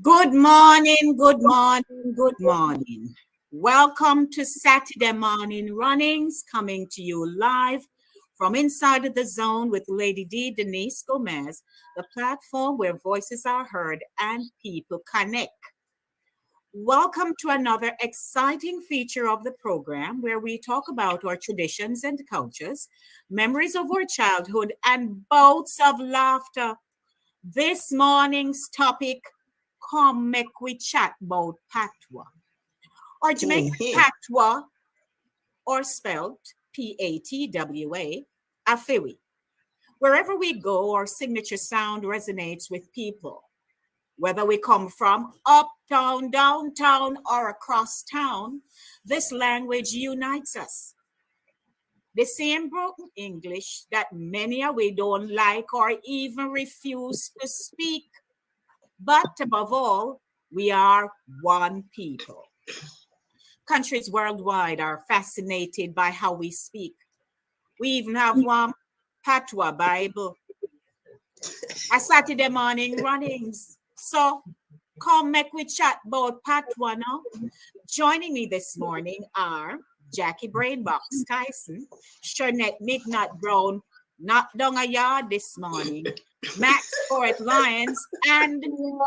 Good morning, good morning, good morning. Welcome to Satideh Mawnin Runnings, coming to you live from inside of the zone with Lady D. Denise Gomez, the platform where voices are heard and people connect. Welcome to another exciting feature of the program where we talk about our traditions and cultures, memories of our childhood, and bouts of laughter. This morning's topic, come make we chat about Patwa. Or Jamaican Patwa, or spelled Patwa, Afiwi. Wherever we go, our signature sound resonates with people. Whether we come from uptown, downtown, or across town, this language unites us. The same broken English that many of we don't like or even refuse to speak. But above all, we are one people. Countries worldwide are fascinated by how we speak. We even have one Patwa Bible. A Saturday morning runnings. So come make we chat about Patwa now. Joining me this morning are Jackie Brainbox Tyson, Shernette Midnight Brown, knocked down a yard this morning, Max Fort Lyons, and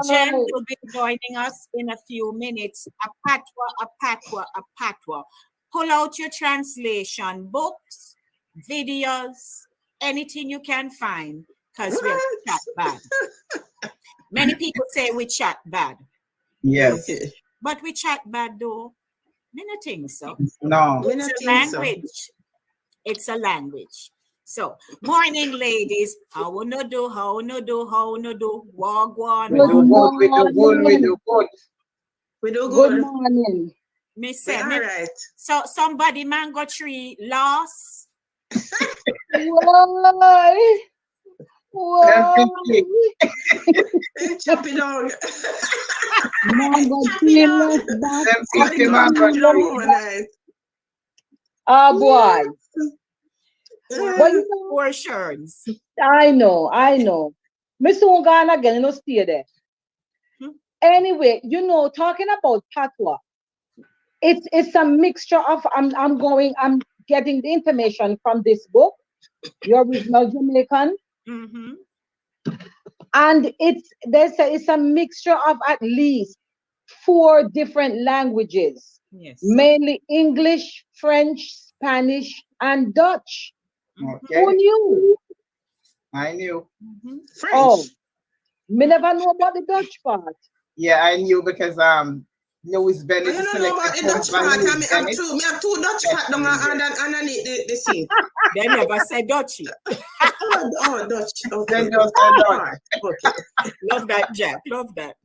Jen will be joining us in a few minutes. A Patwa, a Patwa, a Patwa. Pull out your translation books, videos, anything you can find, because we'll chat bad. Many people say we chat bad. Yes. But we chat bad though. Many things so. No. It's a language. It's a language. So, morning, ladies. How no do? Wagwan. We do good. Good morning. Me say, all right. So somebody mango tree lost. Why? Chop it down. Mango tree lost back. Oh boy. But you know, for assurance. I know. Miss Ungan again, no stay there. Anyway, talking about Patwa, it's a mixture of I'm getting the information from this book, The Original Jamaican. Mm-hmm. And it's a mixture of at least 4 different languages. Yes. Mainly English, French, Spanish, and Dutch. Okay. Who knew? I knew. Mm-hmm. French. Oh, me never know about the Dutch part. Yeah, I knew because Louis Bennett. You don't know about the Dutch part. I have two Dutch parts underneath the scene. They never said Dutchy. Oh, Dutch. Okay. Then just Dutch. Okay. Love that, Jack. Love that.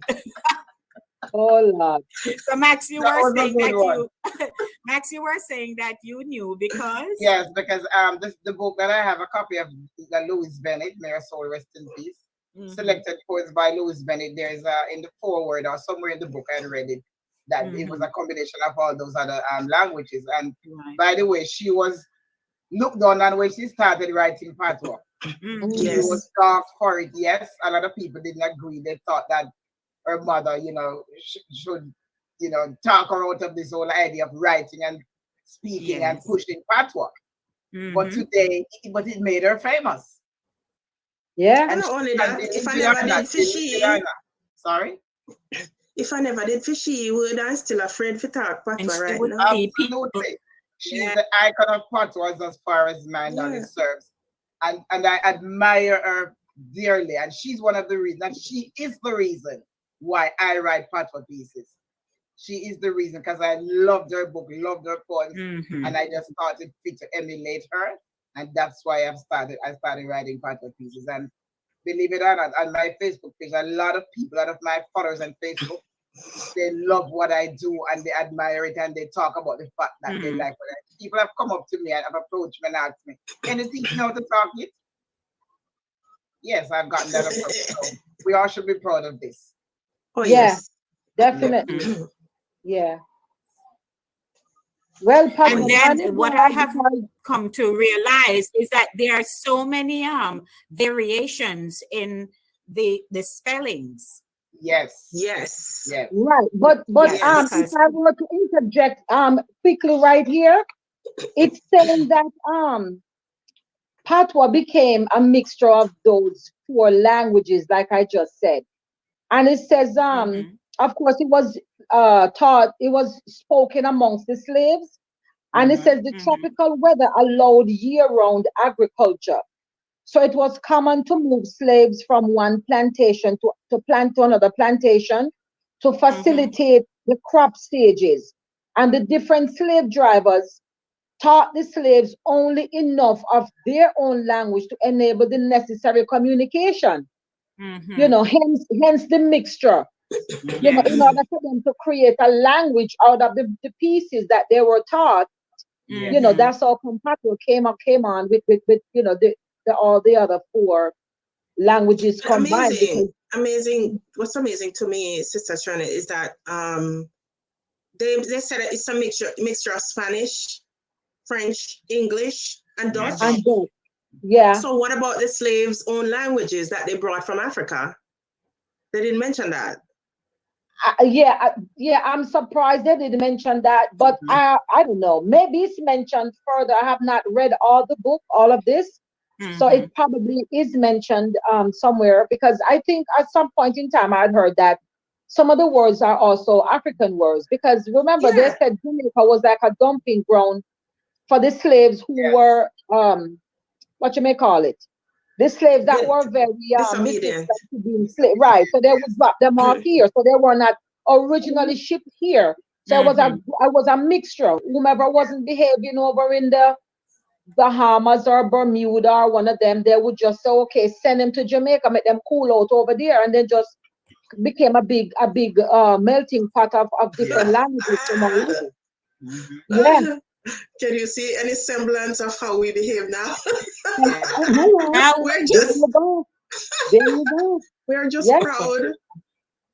Oh Lord. So Max, you were saying that Max, you were saying that you knew because because the book that I have a copy of the Louis Bennett, may her soul rest in peace. Mm-hmm. Selected poets by Louis Bennett. There's in the foreword or somewhere in the book I read it that it was a combination of all those other languages. And by the way, she was looked down on when she started writing Patwa. Mm-hmm. She was dark for it. Yes, a lot of people didn't agree. They thought that her mother, should, talk her out of this whole idea of writing and speaking and pushing Patwa. Mm-hmm. But today, it made her famous. Yeah. And not only that, if I never did fishy, sorry? If I never did fishy, would I still afraid to talk Patwa right now? Absolutely. She's the icon of Patwas as far as my knowledge serves. And I admire her dearly. And she's one of the reasons, and she is the reason why I write Patwa pieces. She is the reason because I loved her book, loved her poems, and I just thought it fit to emulate her. And that's why I started writing Patwa pieces. And believe it or not, on my Facebook page, a lot of my followers on Facebook, they love what I do and they admire it and they talk about the fact that they like it. People have come up to me and have approached me and asked me, anything you know to talk it? Yes, I've gotten that approach. So we all should be proud of this. Oh, yes. Definitely. Yeah. Well, and then what I have come to realize is that there are so many variations in the spellings. Yes. Yes. Yes. Right. But Yes, if because I were to interject quickly right here, it's saying that Patwa became a mixture of those four languages, like I just said. And it says, of course, it was taught, it was spoken amongst the slaves. And it says the tropical weather allowed year-round agriculture. So it was common to move slaves from one plantation to plant to another plantation to facilitate the crop stages. And the different slave drivers taught the slaves only enough of their own language to enable the necessary communication. You know, hence the mixture. You know, in yes. order for them to create a language out of the pieces that they were taught, you know, that's how Compacto came on with you know the all the other four languages combined. Amazing. What's amazing to me, Sister Shana, is that they said that it's a mixture of Spanish, French, English, and Dutch. And Dutch. Yeah. So what about the slaves' own languages that they brought from Africa? They didn't mention that. Yeah, I'm surprised they didn't mention that, but I don't know. Maybe it's mentioned further. I have not read all the book, all of this, so it probably is mentioned somewhere, because I think at some point in time I had heard that some of the words are also African words, because remember they said Jamaica was like a dumping ground for the slaves who were what you may call it, the slaves that were very disobedient to being slave, right? So they would drop them off here. So they were not originally shipped here. So it was a mixture. Whomever wasn't behaving over in the Bahamas or Bermuda or one of them, they would just say, okay, send them to Jamaica, make them cool out over there, and then just became a big melting pot of different languages from all over. Yeah. Can you see any semblance of how we behave now? We're just there you go. We're just proud.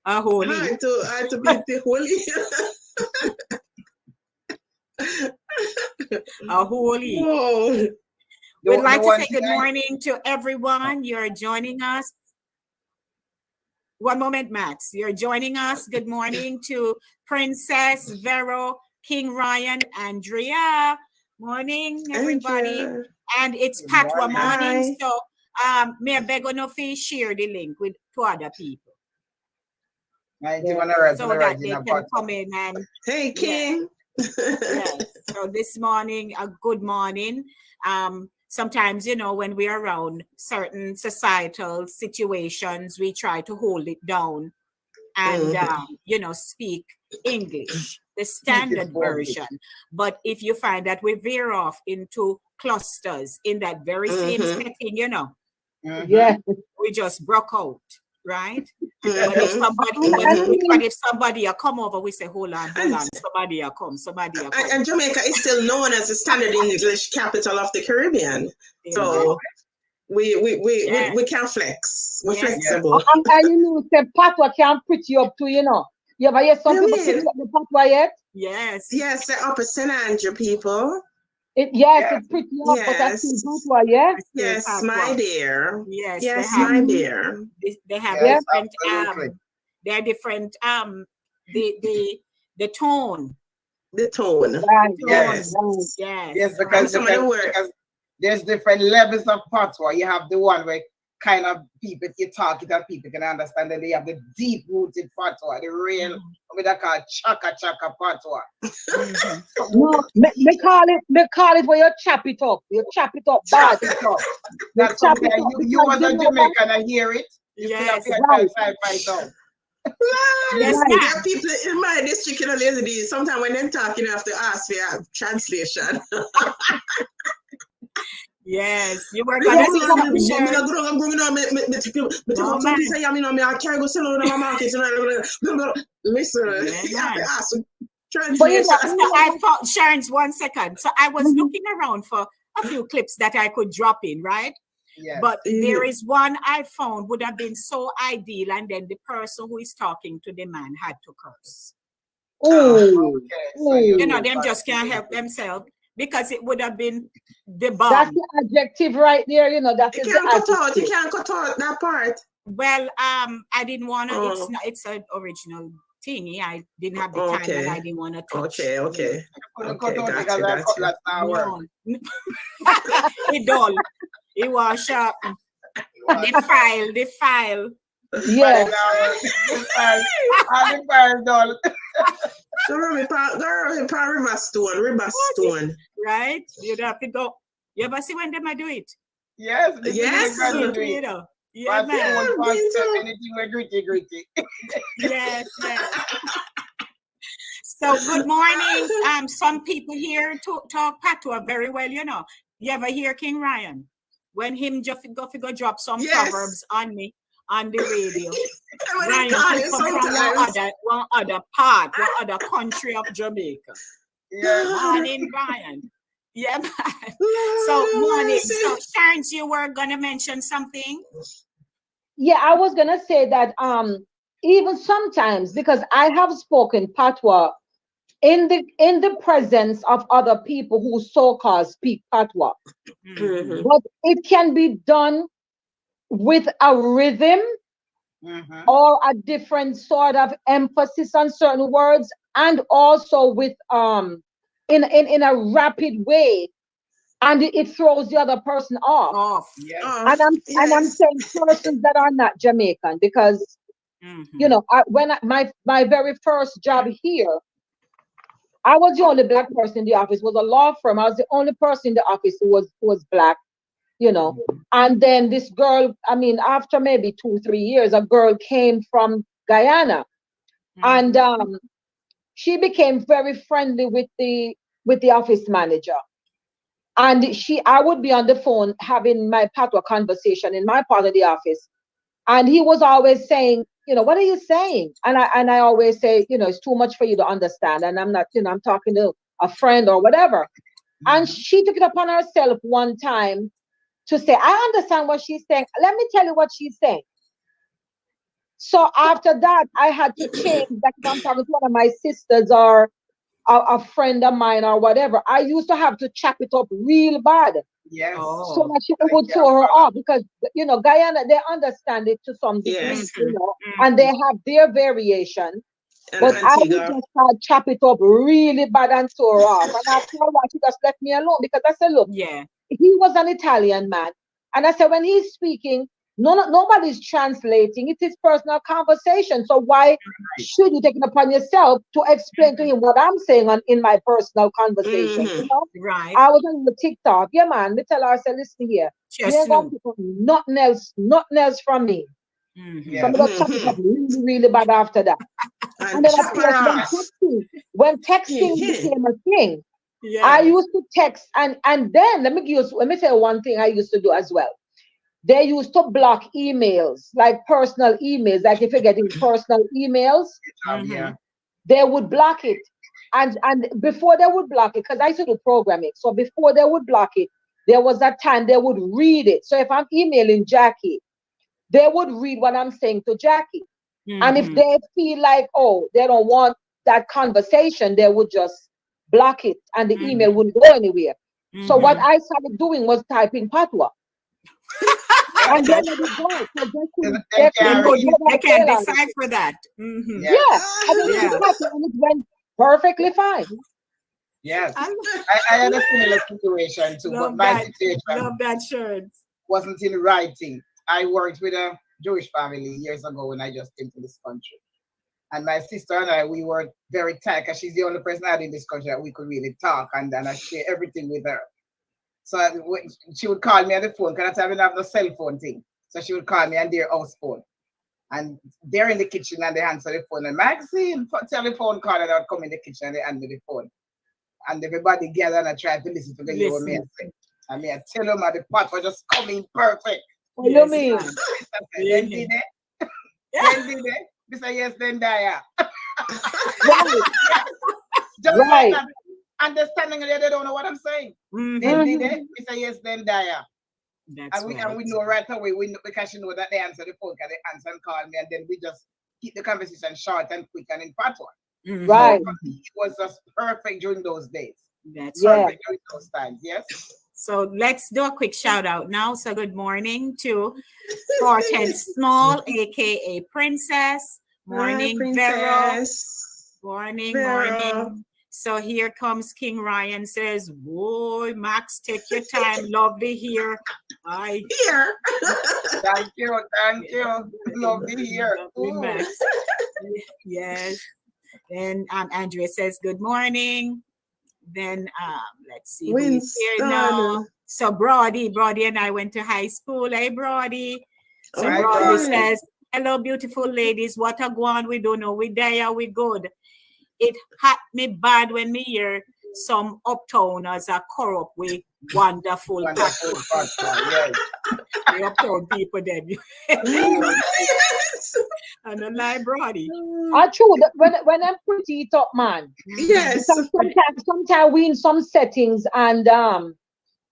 Holy. To be the holy. Holy. Whoa. We'd like to say good morning to everyone. You're joining us. One moment, Max. You're joining us. Good morning to Princess Vero, King Ryan, Andrea. Morning, everybody. Andrea. And it's Patwa morning. So may I beg on of you share the link with to other people. So that they can come in and hey King. Yes. So this morning, a good morning. Sometimes, you know, when we're around certain societal situations, we try to hold it down and you know, speak English, the standard version. But if you find that we veer off into clusters in that very same setting, you know, we just broke out, right? But if somebody come over, we say, hold on, somebody come. And Jamaica is still known as the standard English capital of the Caribbean. So we can flex. We're flexible. And you know, say Patwa can pretty up too, you know. You ever hear some people say the Patwa yet? Yes. Yes, the Upper St. Andrew people. It's pretty up, but that's in Patwa, yeah? Yes, my dear. Yes, my dear. They have different they're different the tone. The tone. Right. Yes, because there's different levels of Patwa. You have the one where kind of people, you talk it and people can understand, and they have the deep rooted Patwa, the real what they call chaka Patwa. No, me call it where you chop it up. You chop it up bad. That's something you as a Jamaican, I hear it. Yes. Yes, there are people in my district in Lazy. Sometimes when they're talking, you have to ask for a translation. Yes, you were going to say something. I thought, Sharon's 1 second. So I was looking around for a few clips that I could drop in, right? Yes. But there is one I found would have been so ideal, and then the person who is talking to the man had to curse. Oh, so you know, them just can't help themselves, because it would have been the bomb. That's the adjective right there, you know. That is the adjective. You can't cut out that part. Well, I didn't want to. It's Oh. not. It's an original thingy. I didn't have the time, and I Okay. didn't want to touch. Okay. Okay. Couldn't Okay. cut out Got because you. I Got cut you. that now work. No. It dull. It was sharp. The file. Yeah. The file done. Girl, you probably river stone. Right? You'd have to go. You ever see when them I do it? Yes, Yes. You know. Yeah, But man. someone me wants too. anything with gritty. Yes, yes. So good morning. Some people here talk Patwa very well, you know. You ever hear King Ryan? When him just go drop some Yes. proverbs on me on the radio. When Ryan they call he you come from sometimes. one other part, one other country of Jamaica. Yeah. Morning, Ryan. Yeah, man. So morning. So Sharon, you were gonna mention something? Yeah, I was gonna say that even sometimes, because I have spoken Patwa in the presence of other people who so-called speak Patwa, Mhm. but it can be done with a rhythm or a different sort of emphasis on certain words, and also with in a rapid way, and it throws the other person off. Off. Yes. And I'm Yes. saying persons that are not Jamaican, because you know, my very first job here, I was the only black person in the office. It was a law firm. I was the only person in the office who was black, you know. And then this girl, I mean, after maybe 2 3 years, a girl came from Guyana, and she became very friendly with the office manager. And I would be on the phone having my Patwa conversation in my part of the office, and he was always saying, you know, what are you saying? And I always say, you know, it's too much for you to understand, and I'm not, you know, I'm talking to a friend or whatever. And she took it upon herself one time to say, I understand what she's saying. Let me tell you what she's saying. So after that, I had to change. Like if I'm talking to one of my sisters or a friend of mine or whatever, I used to have to chop it up real bad Yes. so that she would throw her off, because you know Guyana, they understand it to some degree, Yes. you know, and they have their variation. And But I would Antigua. just start chop it up really bad and throw her off. And after a while, she just left me alone, because I said, look, Yeah. he was an Italian man. And I said, when he's speaking, nobody's translating. It's his personal conversation. So why should you take it upon yourself to explain to him what I'm saying in my personal conversation? You know? Right. I was on the TikTok. Yeah, man. Me tell her, I said, listen here. You ain't gonna pick up nothing else from me. Yeah. So I'm gonna chop it up really, really bad after that. And then of chop course, her off. when texting became a thing, I used to text, and then let me say one thing I used to do as well. They used to block emails, like personal emails. Like if you're getting personal emails, Yeah. they would block it. And before they would block it, because I used to do programming, so before they would block it, there was that time they would read it. So if I'm emailing Jackie, they would read what I'm saying to Jackie. And if they feel like, oh, they don't want that conversation, they would just block it, and the email wouldn't go anywhere. So what I started doing was typing Patwa. And then let it go. So They They can decipher that. Yeah. And then it happened, and it went perfectly fine. Yes. I had a similar situation too, but my situation wasn't in writing. I worked with a Jewish family years ago when I just came to this country. And my sister and I, we were very tight, because she's the only person I had in this country that we could really talk, and I share everything with her. So she would call me on the phone, because I didn't have no cell phone thing. So she would call me on their house phone. And they're in the kitchen and they answer the phone. And Maxine, telephone call, and I would come in the kitchen and they hand me the phone. And everybody gathered and I tried to listen to the young man say. I mean, I tell them that the pot was just coming perfect. What do you mean? Then did it. Then did it. They say yes, then die. Just like that. Understanding that they don't know what I'm saying. Then did it. We say yes, then die. And we know right away, because you know that they answer the phone, because they answer and call me, and then we just keep the conversation short and quick and in Patwa. Right. So it was just perfect during those days. That's perfect during those times, yes? So let's do a quick shout out now. So good morning to Hortense Small, aka Princess. Morning, Hi, Vero. Princess. Morning, Vero. morning. So here comes King Ryan says, boy, Max, take your time. Lovely here. Hi. Here. Thank you. Lovely here. Lovely, Max. Yes. Then Andrea says, good morning. Then let's see who is here now. So Brody and I went to high school. Hey, Brody. So Oh, Brody good. says, hello, beautiful ladies. What a go on we don't know. We there, we good. It hurt me bad when me hear some uptowners are corrupt with wonderful Patwa. Yes. The uptown people then. Yes. And a lie, Brody. I true that when I'm pretty it up, man. Yes. Sometimes we in some settings and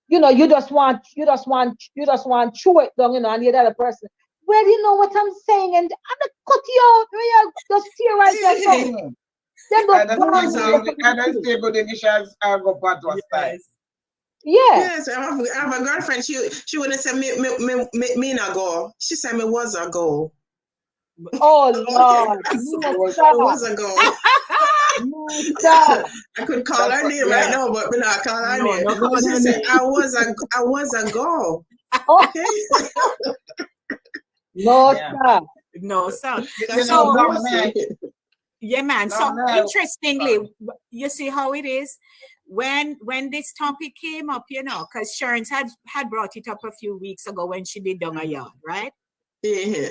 you know, you just want chew it down, you know, and the other person. Well, you know what I'm saying, and I'm gonna cut you out. You just tear right there. Then And stay good English as I go Patwa style. Yes. Yes, I have a girlfriend. She wouldn't say me not go. She said me was a go. Oh Lord. It was a go. I could call her name right now, but me not call her name. No, She said I was a go. Oh. No, Yeah. sir. No, sir. So, yeah, man. So interestingly, you see how it is when this topic came up, you know, because Sharon's had brought it up a few weeks ago when she did Down a Yard, right? Yeah.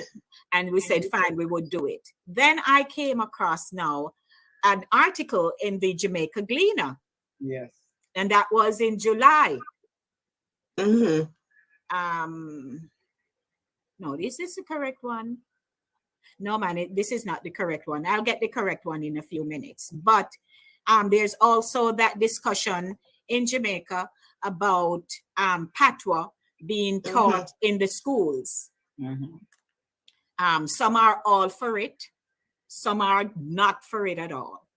And we said, fine, we would do it. Then I came across now an article in the Jamaica Gleaner. Yes. And that was in July. Mm-hmm. No, this is the correct one. No, man, this is not the correct one. I'll get the correct one in a few minutes. But there's also that discussion in Jamaica about Patwa being taught in the schools. Some are all for it. Some are not for it at all.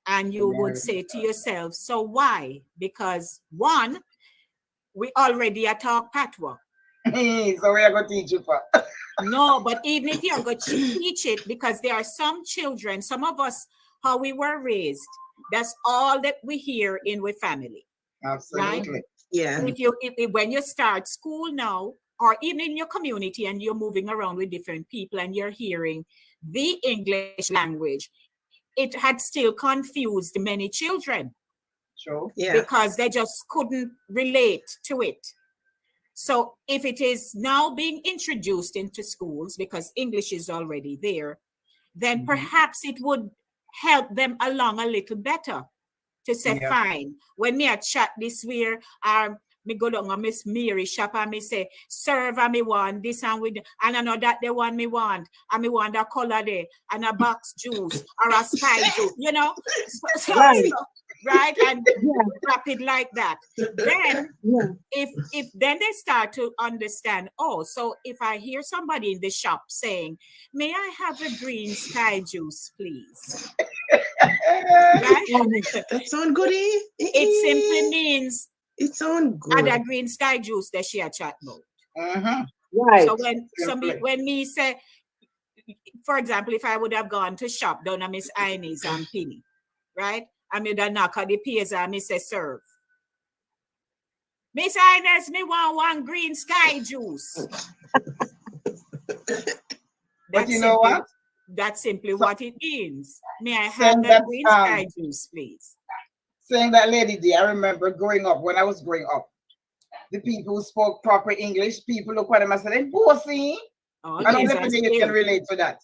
And you would say to yourself, so why? Because one, we already are taught Patwa. So we are going to teach you for. No, but even if you're going to teach it, because there are some children, some of us, how we were raised, that's all that we hear in with family. Absolutely. Right? Yeah. If when you start school now, or even in your community and you're moving around with different people and you're hearing the English language, it had still confused many children. Sure. Yeah. Because they just couldn't relate to it. So if it is now being introduced into schools because English is already there, then perhaps it would help them along a little better to say, fine, when me a chat this way, me go down on Miss Mary shop and me say, serve and me want this and with, and I know that the one me want, and me want a color there, and a box juice or a sky juice, you know? Right? And wrap it like that. Then if then they start to understand, oh, so if I hear somebody in the shop saying, may I have a green sky juice, please? Right? That sound good, eh? It simply means it sound good. Other green sky juice that she a chat about. Right. So when me say, for example, if I would have gone to shop down at Miss Inez and Penny, right? I made a knock at the piers and me say serve. Miss Inez, me want one green sky juice. But you know what? That's simply what it means. May I have that green sky juice, please? Saying that, Lady D, I remember growing up, when I was growing up, the people who spoke proper English, people look at them and say, bossy. I don't think you can relate to that.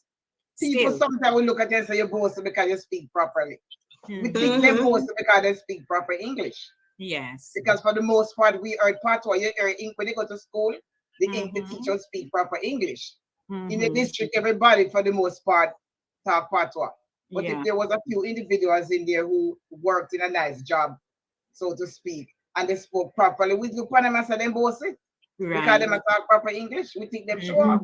People sometimes will look at you and say, you're bossy because you speak properly. We think they're bossy because they speak proper English. Yes. Because for the most part, we heard Patwa. You hear when they go to school, the teachers speak proper English. In the district, everybody, for the most part, talk Patwa. But if there was a few individuals in there who worked in a nice job, so to speak, and they spoke properly, we look at them and say, them bossy. Because they talk proper English, we think them sure.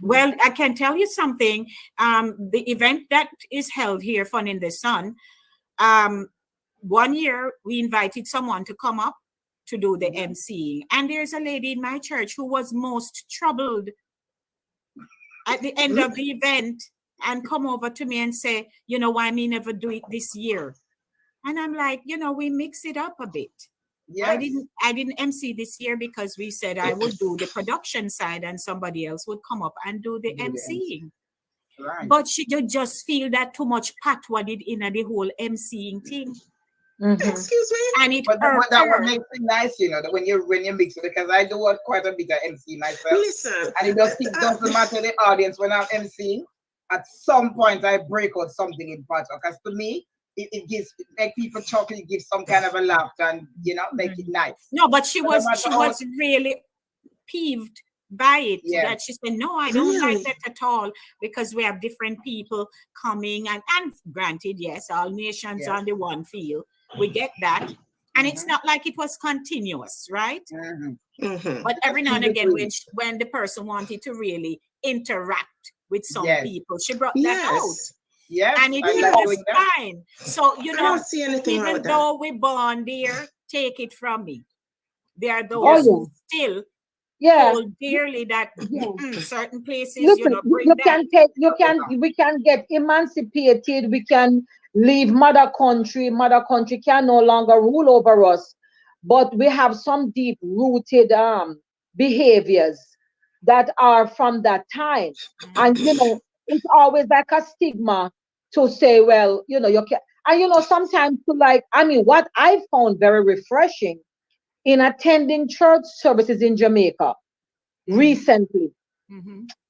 Well, I can tell you something. The event that is held here, Fun in the Sun, one year we invited someone to come up to do the emceeing, and there's a lady in my church who was most troubled at the end of the event and come over to me and say, you know, why me never do it this year? And I'm like, you know, we mix it up a bit. Yes. I didn't MC this year because we said I would do the production side and somebody else would come up and do the emceeing. Right. But she did just feel that too much Patwa did in the whole emceeing thing. Excuse me? And it But hurt that her. what makes it nice, you know, that when you mix it, because I do quite a bit of MC myself. Listen. And it doesn't matter the audience when I'm MCing. At some point, I break out something in Patwa. Because to me, it gives, make people chuckle, it gives some kind of a laughter and, you know, make it nice. No, but she was really peeved by it. Yeah. That she said, no, I don't like that at all, because we have different people coming, and granted, yes, all nations are on the one field. We get that. And it's not like it was continuous, right? But every now and again, when the person wanted to really interact with some people, she brought that out. Yes, and it was fine. So, you know, I don't see anything wrong even with that. though we're born there, take it from me. There are those who still hold dearly that certain places, listen, bring we can get emancipated, we can leave mother country can no longer rule over us, but we have some deep rooted behaviors that are from that time. And you know, it's always like a stigma to say, well, you know, you can, and you know, sometimes to like, I mean, what I found very refreshing in attending church services in Jamaica recently,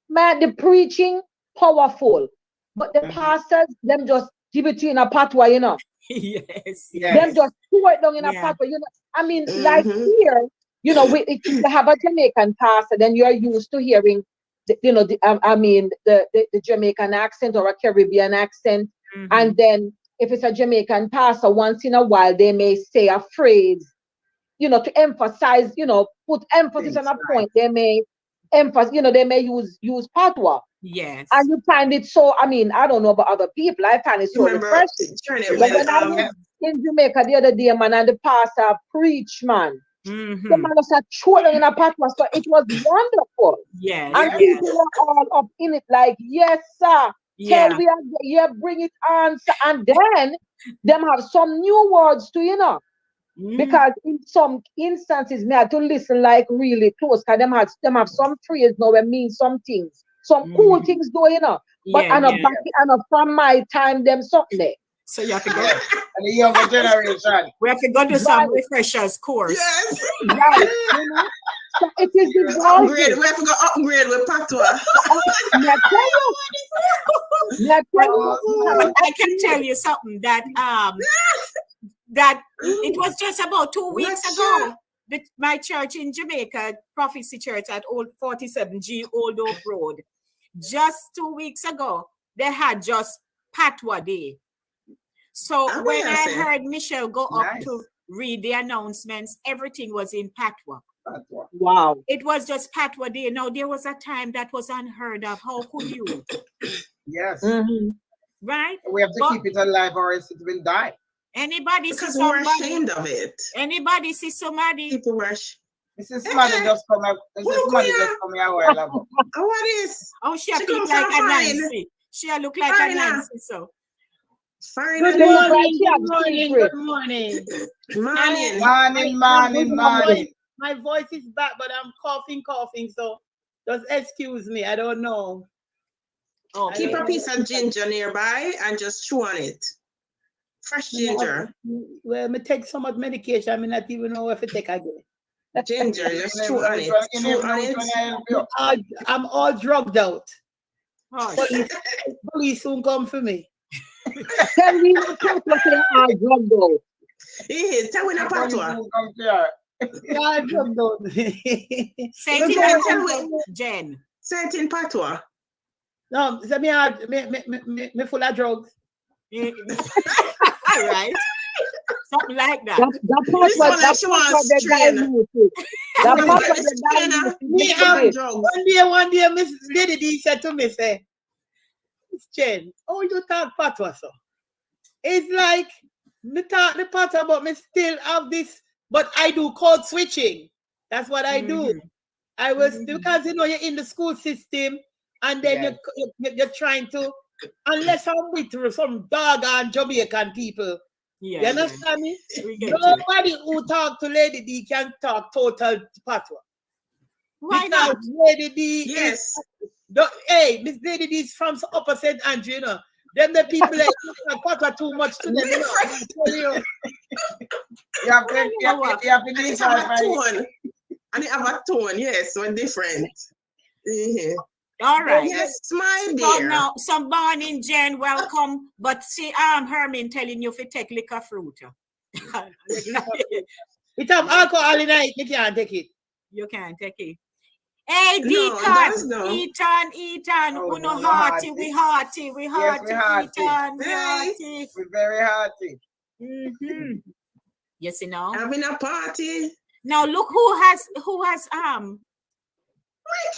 man, the preaching powerful, but the pastors, them just give it to you in a Patwa, you know. Yes. Them just pour it down in a Patwa, you know. I mean, like here, you know, if you have a Jamaican pastor, then you're used to hearing, the Jamaican accent or a Caribbean accent. And then if it's a Jamaican pastor, once in a while, they may say a phrase, you know, to emphasize, you know, put emphasis on a point. They may emphasize, you know, they may use Patwa. Yes. And you find it so, I mean, I don't know about other people, I find it so refreshing. But when I was in Jamaica the other day, man, and the pastor preached, man. The man was a children in a Patwa, so it was wonderful. Yes. And people were all up in it, like, yes, sir. Tell we are, bring it on, sir. And then them have some new words to, you know. Because in some instances, me had to listen like really close, because them have some phrase now that means some things, some cool things though, you know. But from my time, them something there. So you have to go. And the younger generation. We have to go to some refreshers course. Yes. Right. You know? So it is upgrade. We have to go upgrade with Patwa. I can tell you something that that it was just about 2 weeks ago. My church in Jamaica, Prophecy Church at Old 47G Old Oak Road, just 2 weeks ago, they had just Patwa Day. So when I heard Michelle go up to read the announcements, everything was in Patwa. Wow. It was just Patwa Day. Now, there was a time that was unheard of. How could you? Yes. Right? We have to keep it alive or else it will die. Anybody because see we're somebody? ashamed of it. Anybody see somebody? People were Mrs. Somebody just come up. Mrs. Somebody just come here a while ago. Oh, what is? Oh, she look like a Nancy. She look like a Nancy, so. Good morning. Morning. My voice is back, but I'm coughing, so just excuse me. I don't know. Oh, keep a piece of ginger nearby and just chew on it. Fresh ginger. Well, me take so much medication, I may not even know if I take again. Ginger, just chew on it. Chew on it. I'm all drugged out. Police soon come for me. Tell me what Patwa say are drugged out. Tell me the Patwa. Yeah, drugged out. Say it in Jen. Say it in Patwa. No, me full of drugs. Right? Something like that. One day, Miss Lady D said to me, say, Miss Jen, oh, you talk Patwa, so. It's like Me talk the part about me still have this, but I do code switching. That's what I do. I was because you're in the school system, and then you're trying to, unless I'm with some dog and Jamaican people. You understand me? Nobody who talk to Lady D can talk total Patwa. Why not? Lady D hey, Miss Lady D is from Upper St. Andrew, you know. Them the people that Patwa too much to them. You have to be tone. And they have a tone, yes, so different. All right. Yes, my dear. So now, some morning, Jen, welcome. But see, Hermin telling you if you take liquor fruit. It have alcohol in it, you can't take it. You can't take it. Hey, Deacon, Ethan, oh, no, hearty, we hearty, yes, we hearty, Ethan, we hearty. We're very hearty. Yes, you know. Having a party. Now look who has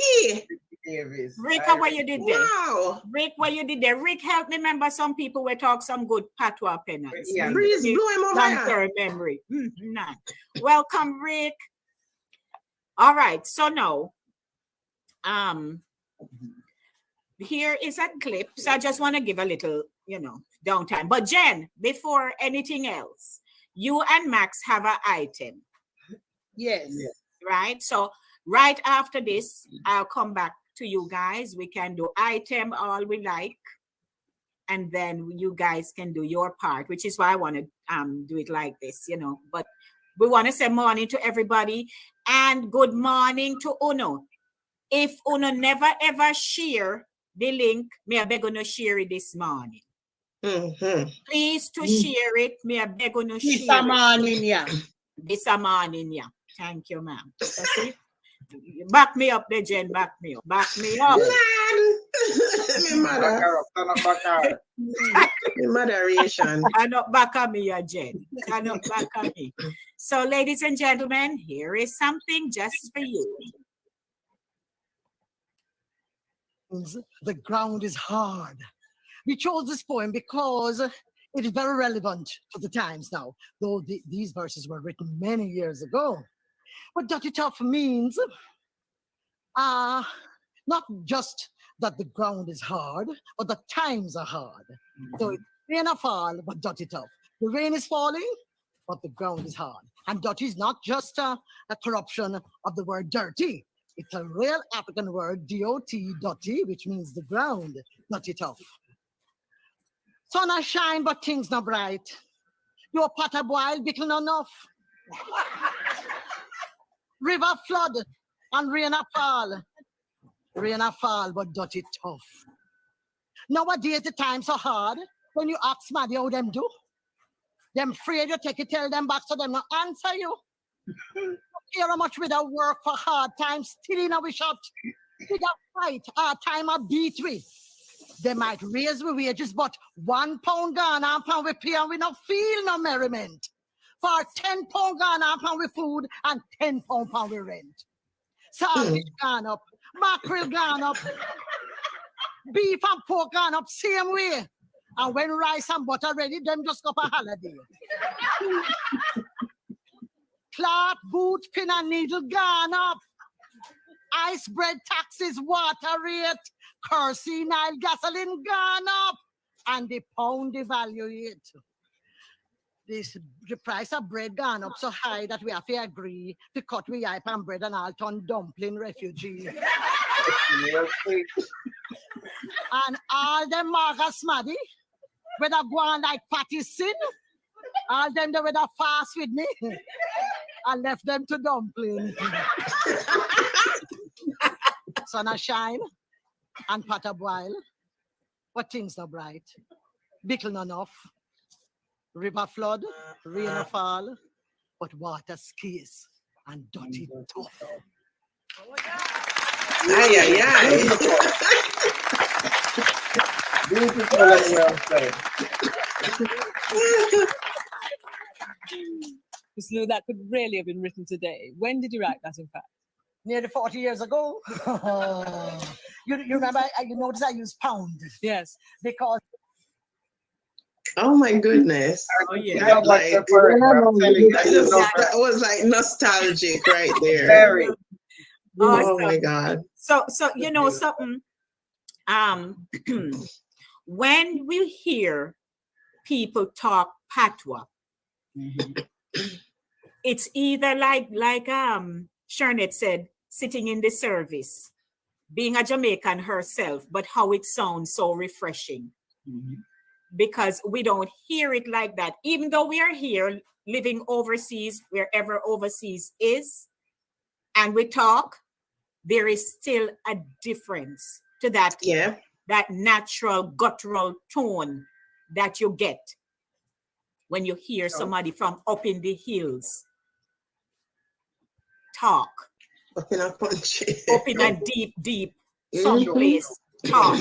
Ricky. Davis. Rick, what you did there? Wow. Rick, what you did there? Rick, help me remember some people were talk some good Patwa penance. Yeah. Breeze blew him over long-term memory. Nah. Welcome, Rick. All right, so now, here is a clip. So I just want to give a little, downtime. But Jen, before anything else, you and Max have an item. Yes. Right? So right after this, I'll come back to you guys. We can do item all we like. And then you guys can do your part, which is why I want to do it like this, But we want to say morning to everybody and good morning to Uno. If Uno never ever share the link, me I beg you to share it this morning. Please to share it. Me I beg you to share this morning, yeah. This morning, yeah. Thank you, ma'am. Back me up, there, Jen. Back me up. Back me up. Moderation. And up back on me, Jen. And up back on me. So, ladies and gentlemen, here is something just for you. The ground is hard. We chose this poem because it is very relevant to the times now, though these verses were written many years ago. What Dirty Tough means, not just that the ground is hard, but the times are hard. So it's rain or fall, but dirty tough. The rain is falling, but the ground is hard. And dirty is not just a corruption of the word dirty. It's a real African word, D-O-T, dirty, which means the ground, dirty tough. Sun a shine, but things not bright. Your pot a boil, bickle not enough. River flood and rain a fall. Rain a fall, but dirty tough. Nowadays, the times so hard. When you ask Maddie how them do, them afraid you take it, tell them back so them not answer you. Hear how much we don't work for hard times, still in our shot. We don't fight, hard time a beat we. They might raise the wages, but £1 gone, £1 we pay, and we not feel no merriment. For £10 gone, £1 we food, and £10 we rent. Saltfish gone up, mackerel gone up, beef and pork gone up, same way. And when rice and butter ready, them just go for holiday. Cloth, boot, pin and needle gone up. Ice bread taxes, water rate, kerosene, oil, gasoline gone up. And the pound devaluate. The price of bread gone up so high that we have to agree to cut we hype and bread and all turn dumpling refugee. And all them maga smaddy, whether go on like Patty Sin, all them they whether fast with me, I left them to dumpling. Sun a shine and pot a boil, but things not bright. Bickle not enough. River flood, rain a fall, but water scarce and dirty tough. Ay, ay, ay. Beautiful on your side. Miss Lou, that could really have been written today. When did you write that, in fact? Nearly 40 years ago. You remember, you notice I use pound. Yes. Because Oh my goodness. Oh, yeah. You know what, Like, that was like nostalgic right there. very. Oh my God. So you know something. When we hear people talk Patwa, it's either like Sharnette said, sitting in the service, being a Jamaican herself, but how it sounds so refreshing. Because we don't hear it like that. Even though we are here living overseas, wherever overseas is, and we talk, there is still a difference to that, that natural guttural tone that you get when you hear somebody from up in the hills talk. Up in a deep some place talk.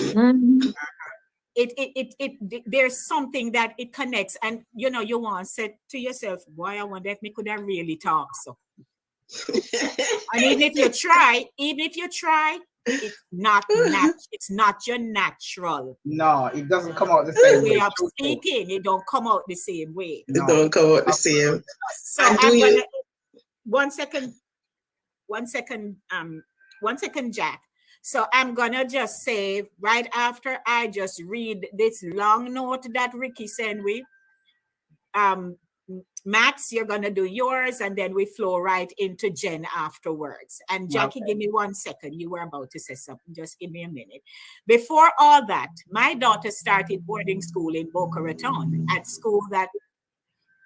There's something that it connects, and you know, you want to say to yourself, boy, I wonder if me could have really talk so. And even if you try, it's not it's not your natural. No, it doesn't come out the same way. Way of speaking, it don't come out the same way. It don't come out the same. So I'm gonna, one second, Jack. So I'm gonna just say right after I just read this long note that Ricky sent me. Max, you're gonna do yours, and then we flow right into Jen afterwards. And Jackie, give me 1 second. You were about to say something. Just give me a minute. Before all that, my daughter started boarding school in Boca Raton, at school that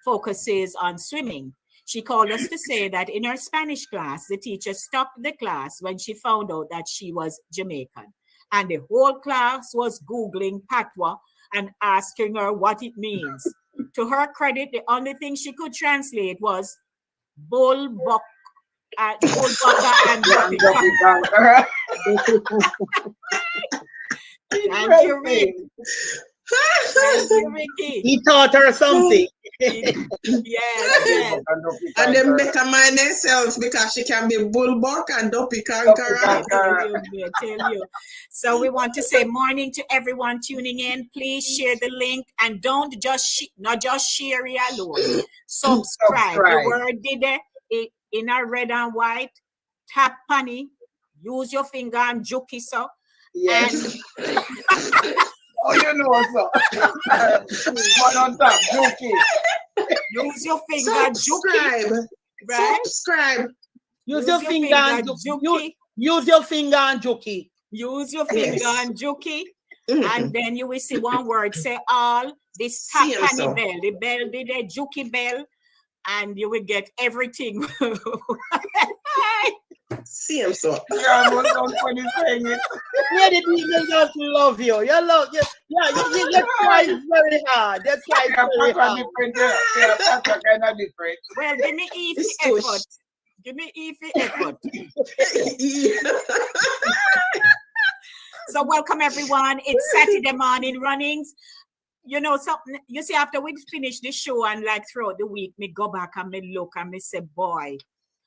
focuses on swimming. She called us to say that in her Spanish class, the teacher stopped the class when she found out that she was Jamaican. And the whole class was Googling Patwa and asking her what it means. To her credit, the only thing she could translate was bull buck and Thank you, Rick. Thank you, Ricky. He taught her something. Yes. And then better mind themselves because she can be bullbuck and dopey conqueror. I tell you. So we want to say morning to everyone tuning in. Please share the link and don't just not just share it alone. Subscribe. The word did it in a red and white. Tap punny. Use your finger and juki so. Yes. Oh, you know so. One on top, juki. Use your finger, subscribe. Right? Subscribe. Use your finger and juki. Use your finger and juki. Use your finger and juki. And then you will see one word. Say all. This tap bell. The bell, the juki bell. And you will get everything. See him so. Yeah, I was funny saying it. Yeah, the people just love you. You love you. Yeah, you try very hard. You try very hard. Different. Kind of different. Well, give me easy effort. Give me easy effort. So welcome everyone. It's Saturday morning runnings. You know something, you see, after we finish the show and like throughout the week, me go back and me look and me say, boy,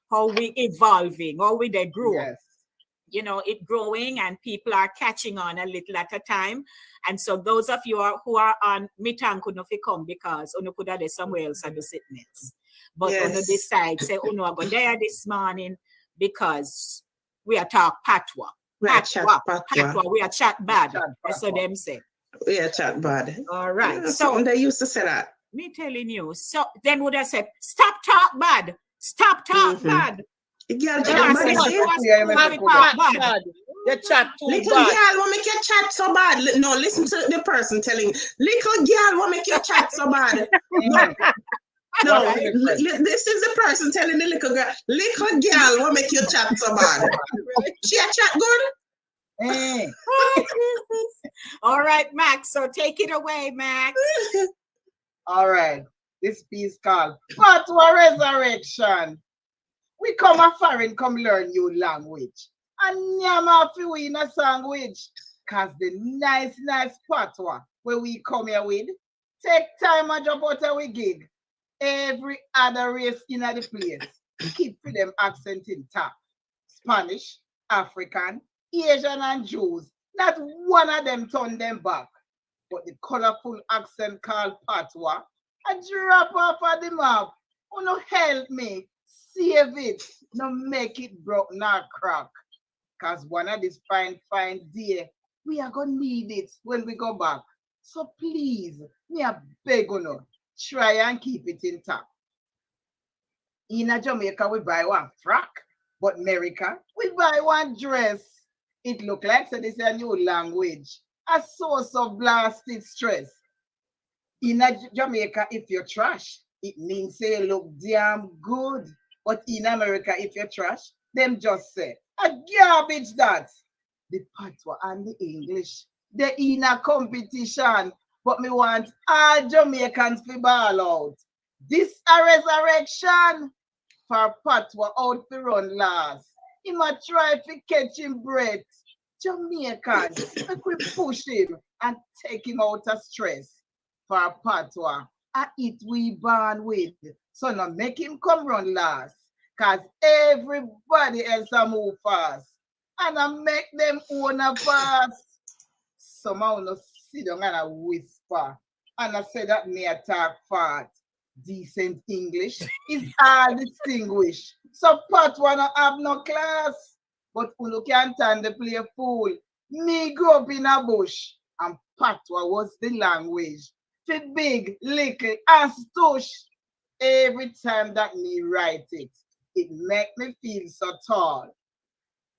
how we evolving, how we they grow. Yes. You know, it growing and people are catching on a little at a time. And so those of you who are on meeting could not come because you could have somewhere else at the sickness. But on the decide, say, oh no, I go there this morning because we are talk Patwa. Patwa. We are chat bad. That's what them say. We are chat bad. All right. Yeah, so they used to say that. Me telling you. So then would have said, stop talk bad. Stop talk bad. The girl chat bad. The chat too little bad. Girl will make your chat so bad. No, listen to the person telling. Little girl will make your chat so bad. No, this is the person telling the little girl. Little girl will make your chat so bad. She a chat good? Hey. All right, Max. So take it away, Max. All right. This piece called Patwa Resurrection. We come a foreign, come learn new language. And nyama fi in a sandwich. Cause the nice Patwa where we come here with, take time and drop out our gig. Every other race in the place. Keep for them accent intact. Spanish, African, Asian and Jews, not one of them turn them back. but the colorful accent called Patwa, I drop off of the map. Oh, no, help me. Save it. No make it broke, nor crack. Because one of these fine day, we are going to need it when we go back. So please, me a beg you, try and keep it intact. In Jamaica, we buy one frock, but America, we buy one dress. It look like so this is a new language, a source of blasted stress. In Jamaica, if you're trash, it means say you look damn good. But in America, if you're trash, them just say, a garbage that. The Patwa and the English, they're in a competition, but me want all Jamaicans to ball out. This a resurrection for Patwa out to run last. He might try to catch him breath. Jamaicans, make we push him and take him out of stress. For Patwa, I eat we born with. So now make him come run last. Cause everybody else a move fast. And I make them own a pass. Somehow no sit down and I whisper. And I say that me attack fat. Decent English is all distinguished. So Pat wanna have no class. But you can't stand to play fool. Me grew up in a bush. And Patwa was the language. For big, little, and stush. Every time that me write it, it make me feel so tall.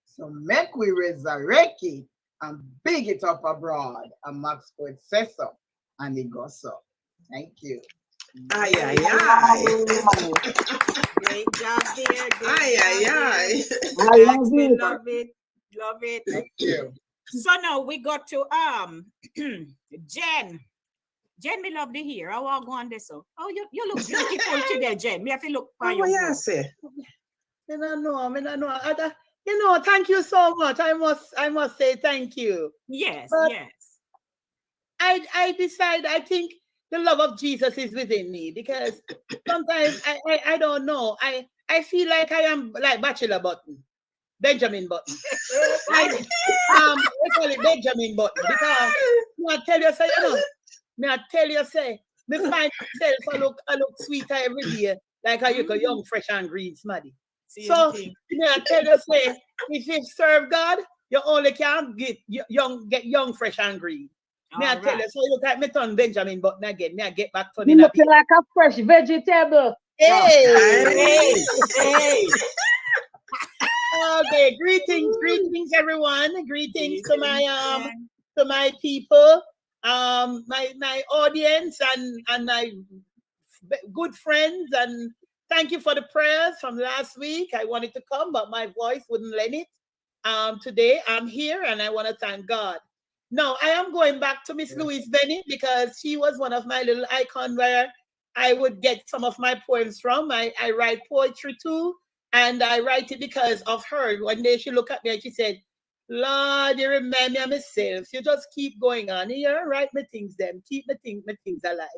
So make we resurrect it and big it up abroad. And Max Poet says so. And it goes so. Thank you. Aye, aye, aye. Great job there. Aye, aye, aye. I love We it. love it. Love it. Thank you. So now we got to Jen. Jen, me love to hear. I want to go on this. So. Oh, you look beautiful today, Jen. Me have to look for Oh, you. yeah, say. I don't know. Thank you so much. I must say thank you. Yes, But yes. I think the love of Jesus is within me because sometimes I don't know. I feel like I am like Bachelor Button, Benjamin Button. we call it Benjamin Button because I tell you say, me find myself I look sweeter every day, like a young, fresh and green smaddy. So I tell you say, if you serve God, you only can get young, fresh and green. Me I tell you, so you look like me turn Benjamin Button again. Me I get back to You looking like a fresh vegetable. Hey. Okay, greetings everyone. Greetings to my people, my audience and my good friends, and thank you for the prayers from last week. I wanted to come, but my voice wouldn't let it. Today I'm here and I want to thank God. Now I am going back to Miss Louise Bennett because she was one of my little icons where I would get some of my poems from. I write poetry too, and I write it because of her. One day she looked at me and she said, Lord, you remind me of myself. You just keep going on. You write my things then. Keep my things alive.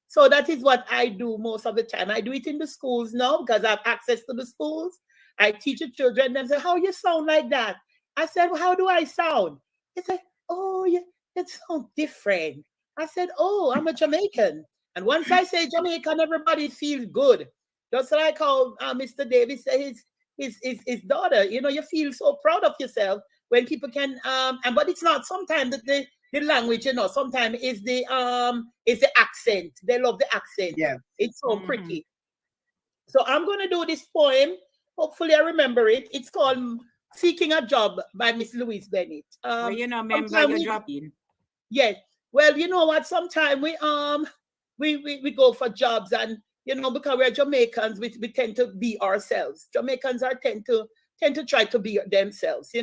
So that is what I do most of the time. I do it in the schools now because I have access to the schools. I teach the children. They say, how you sound like that? I said, well, how do I sound? They said, oh, it sounds different. I said, oh, I'm a Jamaican. And once I say Jamaican, everybody feels good. Just like how Mr. Davis said his daughter, you feel so proud of yourself when people can, but it's not sometimes the language, sometimes is the accent. They love the accent. Yeah. It's so pretty. So I'm going to do this poem. Hopefully I remember it. It's called Seeking a Job by Miss Louise Bennett. Well, remember you drop in. Yes. Well, you know what? Sometimes we go for jobs and, because we're Jamaicans, we tend to be ourselves. Jamaicans tend to try to be themselves,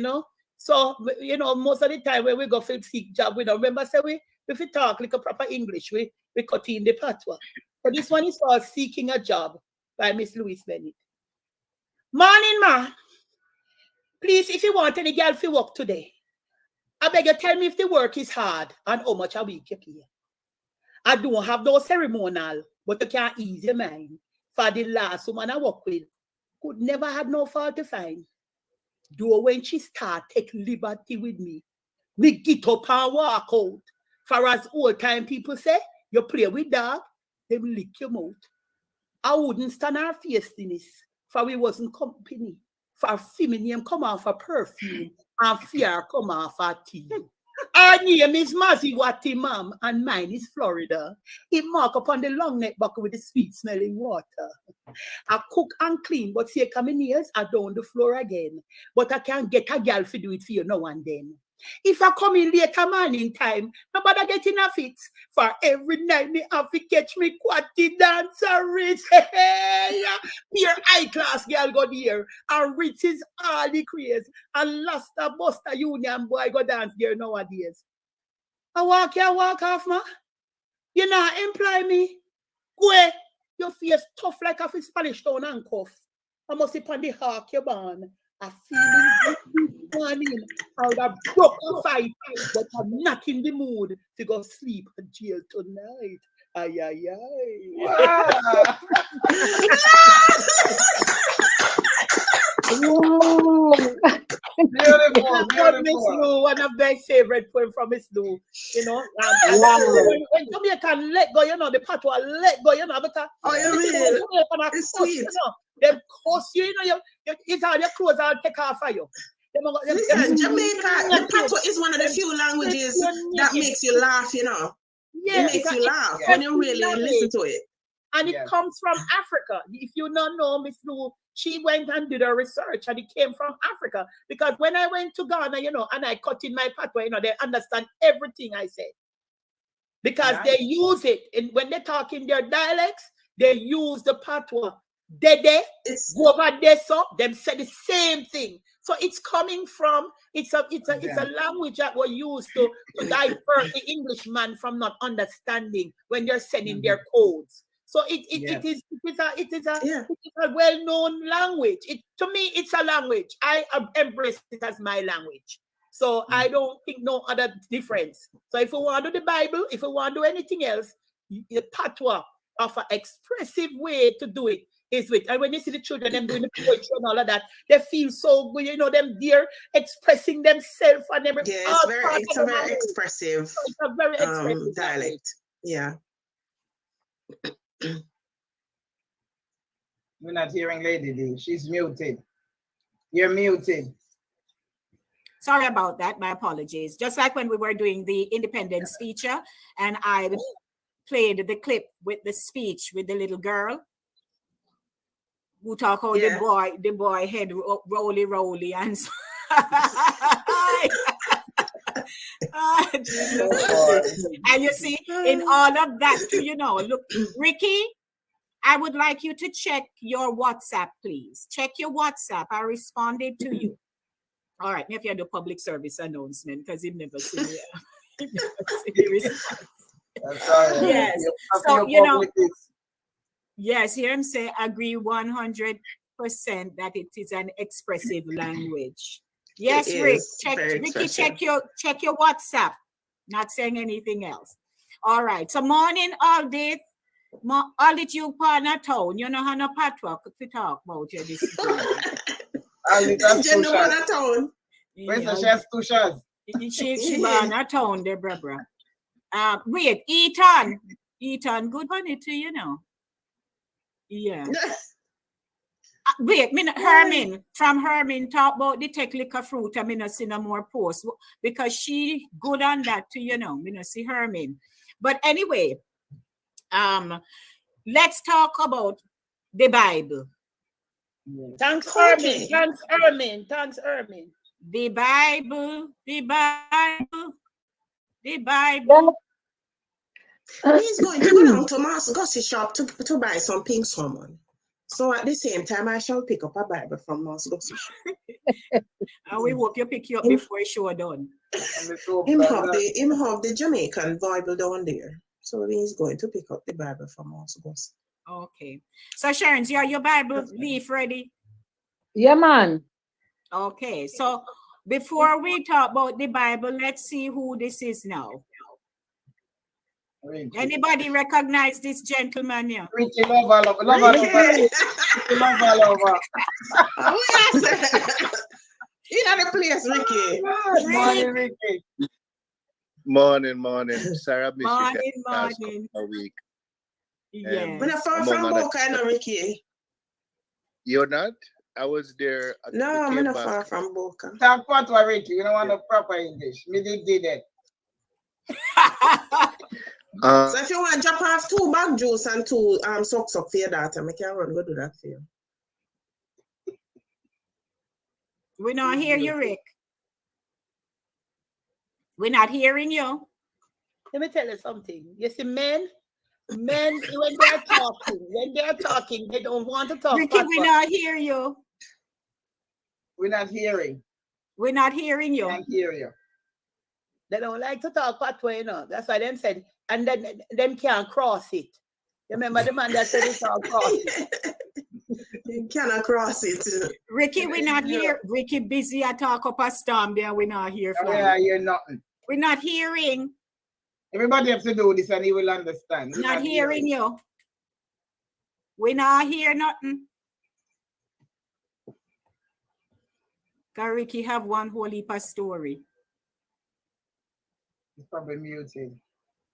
So, most of the time when we go for seek job, we don't remember, if we talk like a proper English, we cut in the Patwa. So this one is called Seeking a Job by Miss Louise Bennett. Morning, ma. Please, if you want any girl to work today, I beg you tell me if the work is hard and how much a week you pay. I don't have no ceremonial, but you can't ease your mind. For the last woman I work with, could never had no fault to find. Though when she start take liberty with me, me get up and walk out. For as old time people say, you play with dog, they will lick your mouth. I wouldn't stand our face in this, for we wasn't company. For feminine come off a perfume, and fear come off a tea. Our name is Maziwati, ma'am, and mine is Florida. It mark upon the long neck bucket with the sweet smelling water. I cook and clean, but see, come in years, I down the floor again. But I can get a girl to do it for you now and then. If I come in later morning time, nobody get in a fit. For every night, me have to catch me quatty dancer rich. Hey, here high class girl go there. And rich is all the craze. And last a Buster Union boy go dance there nowadays. I walk here, walk off, ma. You not employ me. Go ahead. Your face tough like a Spanish town and cuff. I must be on the hawk your born. I feeling this morning. I would have broke a fight, but I'm not in the mood to go sleep at jail tonight. Ay, ay, ay. Wow. Beautiful, beautiful. One of my favorite poems from Miss Lou. You know, when Jamaican let go, you know, the Patwa let go, you know, because it's sweet. You know, they curse you, you know, it's all your clothes all take off for you. Listen, Jamaica, the Patwa is one of the few languages that makes you laugh, you know. It makes you laugh when you really listen to it. And it comes from Africa. If you don't know Miss Lou, she went and did her research and it came from Africa. Because when I went to Ghana, you know, and I cut in my Patwa, you know, they understand everything I say. Because they use it. And when they talk in their dialects, they use the Patwa. Dede, go over there, so them say the same thing. So it's coming from, it's a language that was used to divert the Englishman from not understanding when they're sending their codes. So it is a well-known language. To me, it's a language. I embrace it as my language. So I don't think no other difference. So if we want to do the Bible, if we want to do anything else, the Patwa of an expressive way to do it is with. And when you see the children, them doing the poetry and all of that, they feel so good, you know, them there expressing themselves and everything. Yeah, it's a very expressive, so it's a very expressive dialect. Yeah. We're not hearing Lady D. She's muted. You're muted. Sorry about that. My apologies. Just like when we were doing the Independence feature and I played the clip with the speech with the little girl who talk about the boy head roly and so and you see in all of that, you know, look, Ricky, I would like you to check your WhatsApp, please. Check your WhatsApp. I responded to you. All right, if you have the public service announcement, because you've never seen it. Yes. So, you know, yes, hear him say, agree 100% that it is an expressive language. Yes, Rick, Ricky, check your WhatsApp. Not saying anything else. All right. So morning, all day, all that you partner town. You know how no Patwa to talk about you this morning. She born a town, Deborah. Wait, Ethan, good money to you know. Yeah. Wait, Hermin talk about the take liquor fruit. I mean, I see no more posts because she good on that too, you know. I see Hermin. But anyway, let's talk about the Bible. Thanks, Hermin. Thanks, Hermin. The Bible. He's going to go down to Master Gussie shop to buy some pink salmon. So at the same time, I shall pick up a Bible from Master Gussie shop. And we hope you pick you up before the show done. Him have the Jamaican Bible down there. So he's going to pick up the Bible from Master Gussie. Okay. So Sharon, you have your Bible leaf ready? Yeah, man. Okay. So before we talk about the Bible, let's see who this is now. Anybody recognize this gentleman here? Ricky Lover. Oh, yes. In the place, Ricky. Morning, Ricky. Morning. Sarah, miss Morning. a week. Yes. We're not far from Boca, no, Ricky. You're not? I was there. No, I'm not far from Boca. Talk Patwa, Ricky. You don't want no proper English. Me did it. So if you want to drop off 2 bag juice and 2 socks up for your daughter, I can run go do that for you. We not hear you, Rick. We're not hearing you. Let me tell you something. You see, men, when they're talking, they don't want to talk. Ricky, we not hear you. We're not hearing. We're not hearing you. Can't hear you. They don't like to talk Patwa, you know. That's why them said, and then them can't cross it. You remember the man that said it's all cross it? You cannot cross it. Ricky, we not hear. Ricky busy at talk up a storm there. We not hear. We not hear nothing. We're not hearing. Everybody has to do this and he will understand. We're not hearing you. We not hear nothing. Cause Ricky have one whole heap of story. It's probably muted.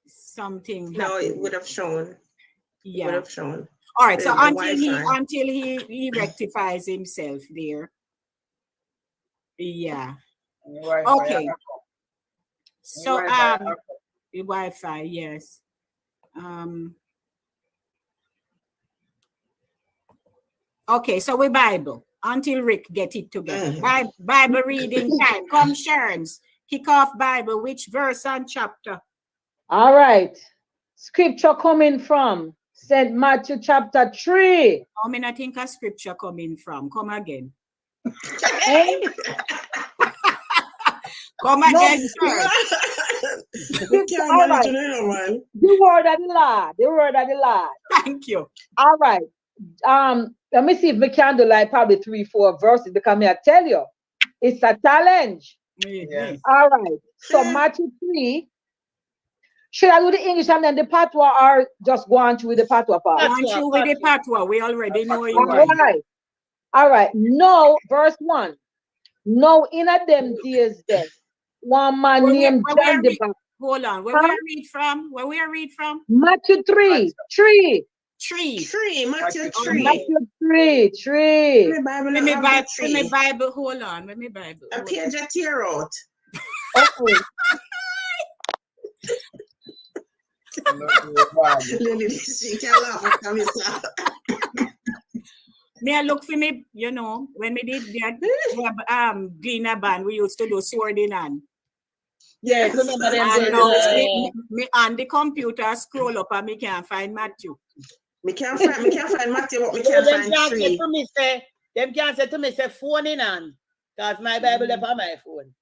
Something. No, happened. it would have shown. Yeah. Would have shown. All right. So The until he rectifies himself there. Yeah. Okay. So the Wi-Fi, yes. Okay, so we Bible until Rick get it together. Bible reading time. Come, Sherns. Kick off Bible. Which verse and chapter? All right. Scripture coming from St. Matthew chapter 3. How many I think a scripture coming from? Come again. Come again, sir. All right. The word of the Lord. The word of the Lord. Thank you. All right. Let me see if we can do like probably 3-4 verses because I tell you, it's a challenge. Yes. All right. So Matthew 3. Should I do the English and then the Patwa or just go on through with the Patwa part? Go on through with the Patwa. We already know you. All right. All right. No, verse 1. No, in a them days then, one man named John the Baptist. Hold on. Where we read from? Where we read from? Matthew 3. Matthew 3. Matthew 3. Let me Bible. Hold on. Let me Bible. A page a tear out. Okay. Me I look for me, you know, when we did that Gina band, we used to do sword in hand. Yes, remember them. Me on the computer scroll up and me can't find Matthew. Me can't find Matthew, but me can't find 3. Them can't say to me, say phone in hand. Because my Bible up on my phone.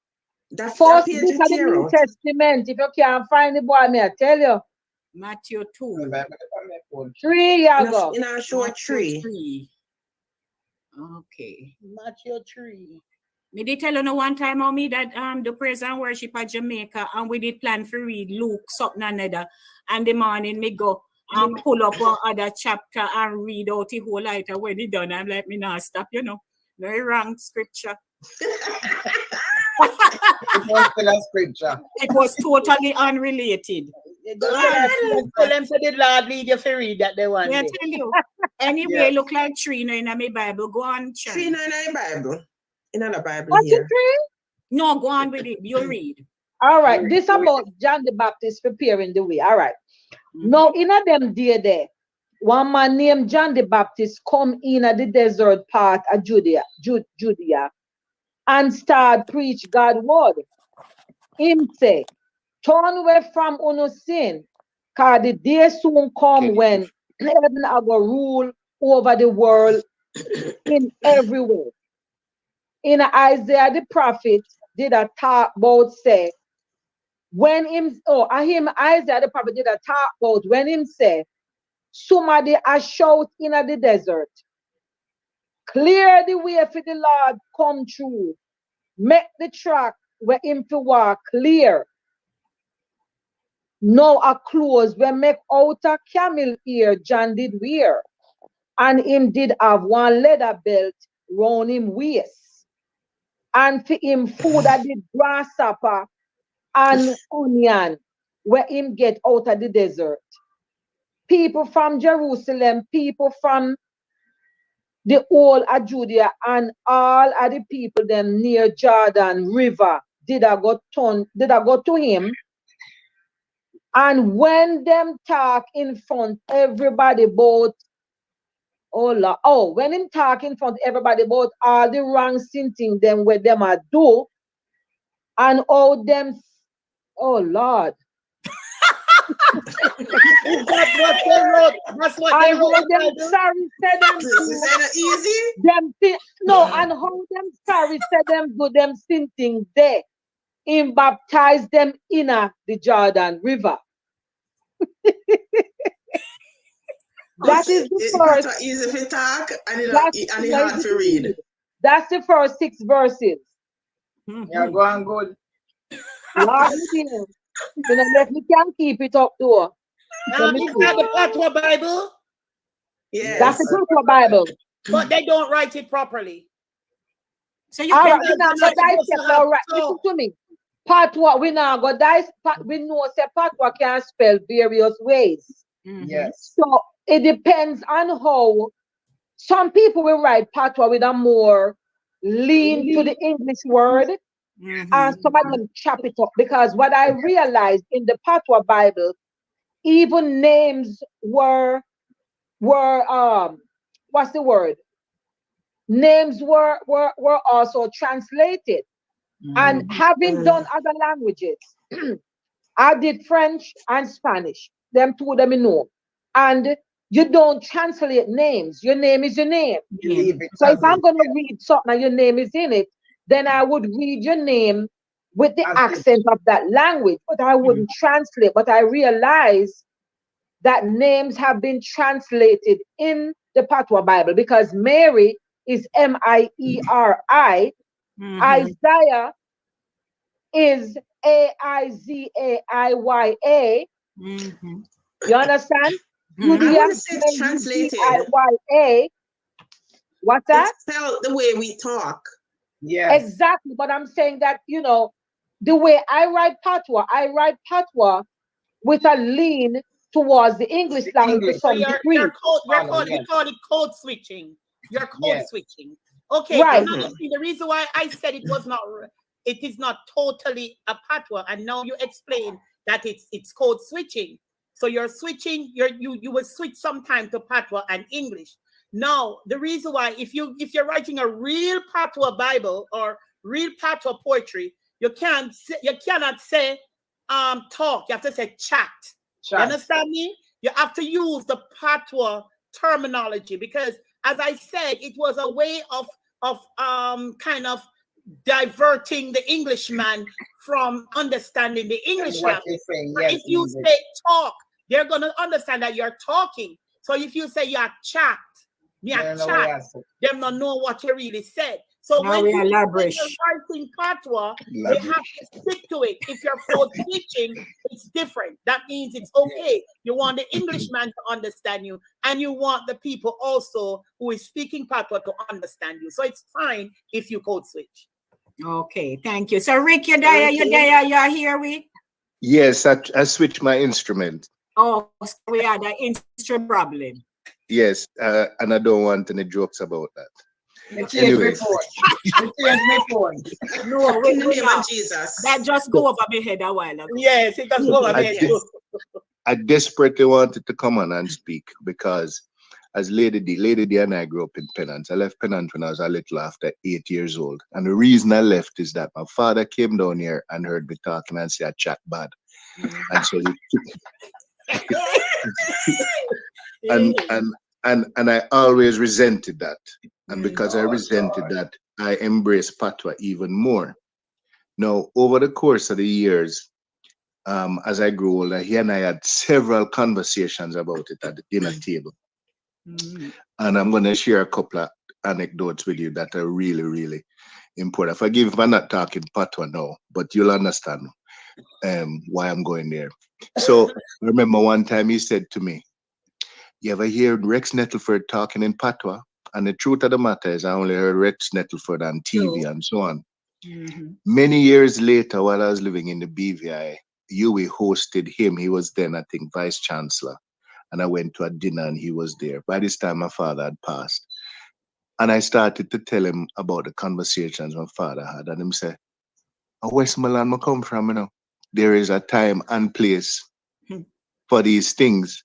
The first book of the New Testament. If you can't find the boy, me I tell you. Matthew 2. 3, you go. In our short 3. Okay. Matthew 3. Me did tell you no one time how me that the praise and worship at Jamaica and we did plan for read Luke something another. And the morning me go and pull up one other chapter and read out the whole light when it done. I'm like, me not stop, you know. Very wrong scripture. It was still a scripture. It was totally unrelated. Tell them so the Lord lead you to read that they want. I tell you. Anyway, look like 3 now in my Bible. Go on, 3 now in our Bible. In our Bible What's here. 3? No, go on with it. You read. All right. This about John the Baptist preparing the way. All right. Now, in a them day there, one man named John the Baptist come in at the desert part of Judea, and start preach God's word. Him say, turn away from uno sin, cause the day soon come when heaven will rule over the world in every way. In Isaiah the prophet did a talk about say, when Isaiah the prophet did a talk about when him say, somebody a shout in the desert, clear the way for the Lord come through, make the track where him to walk clear. Now a clothes where make out a camel ear John did wear, and him did have one leather belt round him waist, and for him food that did grasshopper and onion where him get out of the desert. People from Jerusalem, people from the whole of Judea, and all of the people them near Jordan River did I go to him. And when them talk in front everybody about when him talk in front everybody about all the wrong thing them where them are do, and all them, oh Lord. That's what they wrote. That's what they wrote. Them sorry said them Is that easy? And how them sorry said them do them sinting there. Him baptize them in the Jordan River. That is the first. It's easy to talk and it's hard to read. That's the first 6 verses. Yeah, go on good. Lord, let me can keep it up though. Is that the Patwa Bible? Yes. That's the Patwa Bible. But they don't write it properly. So you can listen to me. Patwa, we now go dice. We know say Patwa can spell various ways. Yes. So it depends on how some people will write Patwa with a more lean to the English word. And some of them chop it up, because what I realized in the Patwa Bible, even names were what's the word? Names were also translated. And having done other languages, I did French and Spanish. Them two them you know. And you don't translate names. Your name is your name. So if I'm gonna read something and your name is in it, then I would read your name with the accent of that language, but I wouldn't translate. But I realized that names have been translated in the Patwa Bible, because Mary is Mieri, Isaiah is Aiziaiya. You understand? Judea is translated. Iya. What's that? It's spelled the way we talk. Yes. Exactly. But I'm saying that, the way I write Patwa with a lean towards the English language to some degree. We call it code switching. You're code switching. Okay. Right. The reason why I said it is not totally a Patwa, and now you explain that it's code switching. So you're switching. You will switch sometime to Patwa and English. Now, the reason why, if you're writing a real Patwa Bible or real Patwa poetry, you cannot say talk. You have to say chat. You understand me? You have to use the Patwa terminology, because, as I said, it was a way of kind of diverting the Englishman from understanding the English language. If you say talk, they're gonna understand that you're talking. So if you say you're chat, them not know what you really said. So when you're writing Patwa, they have to stick to it. If you're code switching, it's different. That means it's okay. You want the Englishman to understand you, and you want the people also who is speaking Patwa to understand you. So it's fine if you code switch. Okay, thank you. So Rick, you're here with? Yes, I switched my instrument. Oh, so we had an instrument problem. Yes, and I don't want any jokes about that. Anyway. No, in the name of Jesus. That just go over my head a while ago. Yes, it does go over my head. I desperately wanted to come on and speak, because as Lady D and I grew up in Pennant. I left Pennant when I was a little after 8 years old. And the reason I left is that my father came down here and heard me talking and say I chat bad. And so and I always resented that. And because I resented that, I embraced Patwa even more. Now, over the course of the years, as I grew older, he and I had several conversations about it at the dinner table. And I'm going to share a couple of anecdotes with you that are really, really important. Forgive if I'm not talking Patwa now, but you'll understand why I'm going there. So, remember one time he said to me, "You ever hear Rex Nettleford talking in Patwa?" And the truth of the matter is I only heard Rex Nettleford on TV and so on. Many years later, while I was living in the BVI, we hosted him. He was then, I think, vice chancellor. And I went to a dinner and he was there. By this time, my father had passed. And I started to tell him about the conversations my father had. And him said, Westmoreland I come from, there is a time and place for these things.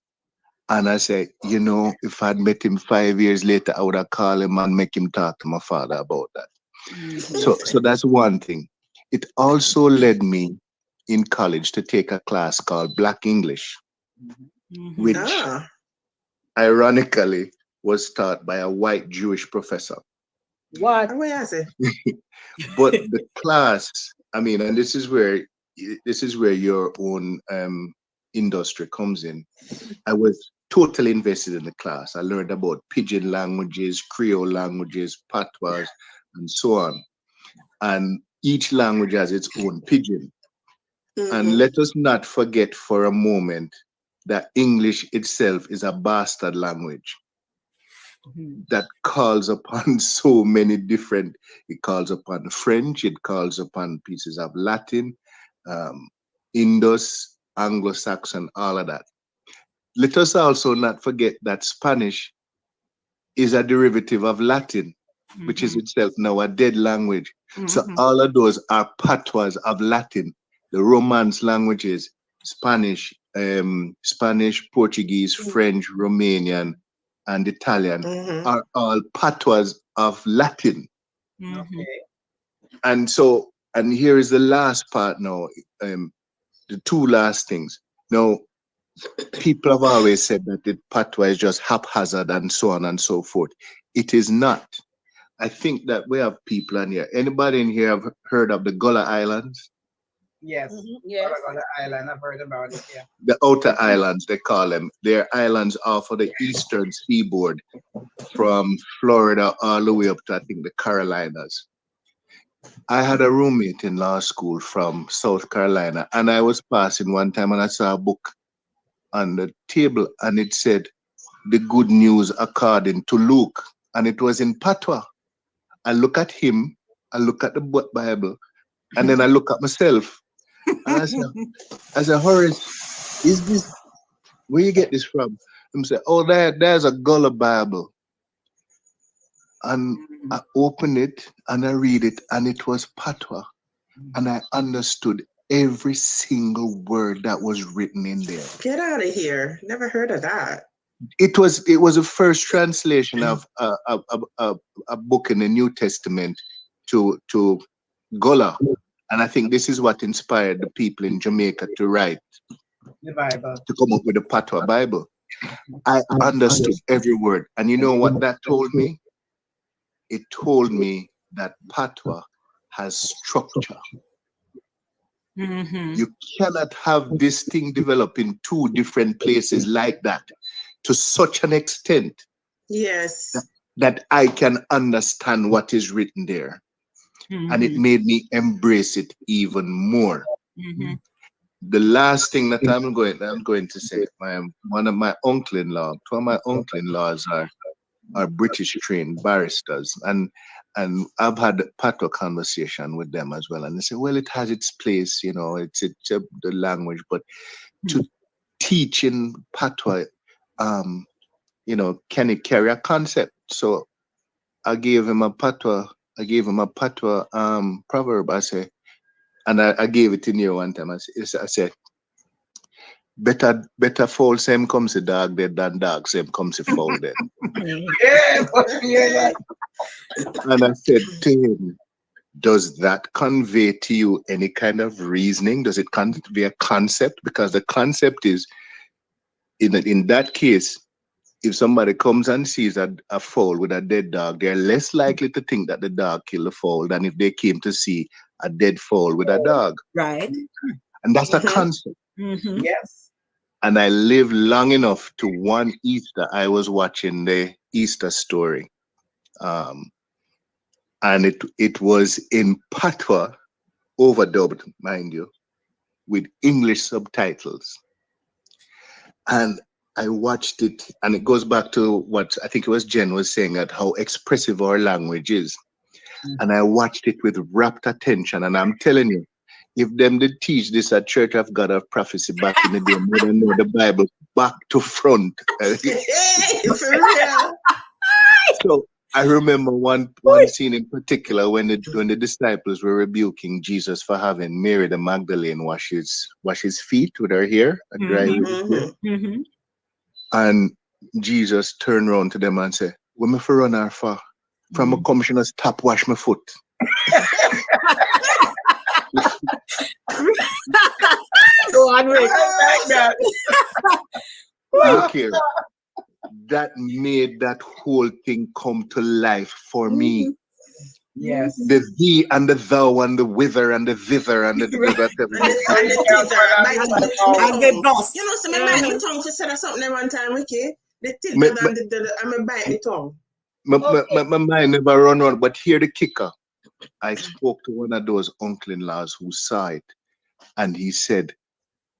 And I said, if I'd met him 5 years later, I would have called him and make him talk to my father about that. So that's one thing. It also led me in college to take a class called Black English, which ironically was taught by a white Jewish professor. What? But the class, and this is where your own industry comes in. I was totally invested in the class. I learned about pidgin languages, Creole languages, Patois, and so on. And each language has its own pidgin. And let us not forget for a moment that English itself is a bastard language that calls upon so many different, it calls upon French, it calls upon pieces of Latin, Indus, Anglo-Saxon, all of that. Let us also not forget that Spanish is a derivative of Latin, which is itself now a dead language. So all of those are patois of Latin, the Romance languages, Spanish, Portuguese, French, Romanian, and Italian are all patois of Latin. And here is the last part now, the two last things. Now, people have always said that the Patwa is just haphazard and so on and so forth. It is not. I think that we have people in here. Anybody in here have heard of the Gullah Islands? Yes. Yes. Gullah Island, I've heard about it, yeah. The outer islands, they call them. They're islands off of the eastern seaboard from Florida all the way up to, I think, the Carolinas. I had a roommate in law school from South Carolina, and I was passing one time and I saw a book on the table and it said, "The Good News According to Luke," and it was in Patwa. I look at him, I look at the Bible, and then I look at myself. And I said, Horace, is this, where you get this from? And say, oh, there's a Gullah Bible. And I open it and I read it, and it was Patwa. And I understood every single word that was written in there. Get out of here. Never heard of that. It was a first translation of a book in the New Testament to Gullah. And I think this is what inspired the people in Jamaica to write the Bible, to come up with the Patwa Bible. I understood every word. And you know what that told me? It told me that Patwa has structure. You cannot have this thing develop in two different places like that to such an extent. Yes. That I can understand what is written there. And it made me embrace it even more. The last thing that I'm going to say, one of my uncle-in-law, two of my uncle-in-laws are British trained barristers, and I've had a Patwa conversation with them as well, and they say, well, it has its place, it's the language, but to teach in Patwa, can it carry a concept? So I gave him a Patwa proverb. I say, and I gave it in here one time. I said, better foul same comes a dog dead than dog same comes a foul dead. Yeah. And I said to him, does that convey to you any kind of reasoning? Does it convey a concept? Because the concept is, in that case, if somebody comes and sees a fowl with a dead dog, they're less likely to think that the dog killed the fowl than if they came to see a dead fowl with a dog. Right. And that's a concept. Yes. And I lived long enough to one Easter, I was watching the Easter story. And it was in Patwa, overdubbed, mind you, with English subtitles. And I watched it, and it goes back to what I think it was Jen was saying, at how expressive our language is. and I watched it with rapt attention. And I'm telling you, if them did teach this at Church of God of Prophecy back in the day, more than know the Bible back to front. For real. So I remember one scene in particular when the disciples were rebuking Jesus for having Mary the Magdalene wash his feet with her hair, dry and Jesus turned around to them and said, "Where me for run her for? From a commissioner stop wash my foot." Go on, Rick. Look here. That made that whole thing come to life for me. Yes. The thee and the thou and the whither and the thither and the And the boss. You know, so I bite my tongue for saying something one time, Ricky. The thither and the I'm bite my tongue. My mind never run on, but here the kicker. I spoke to one of those uncle-in-laws who saw it, and he said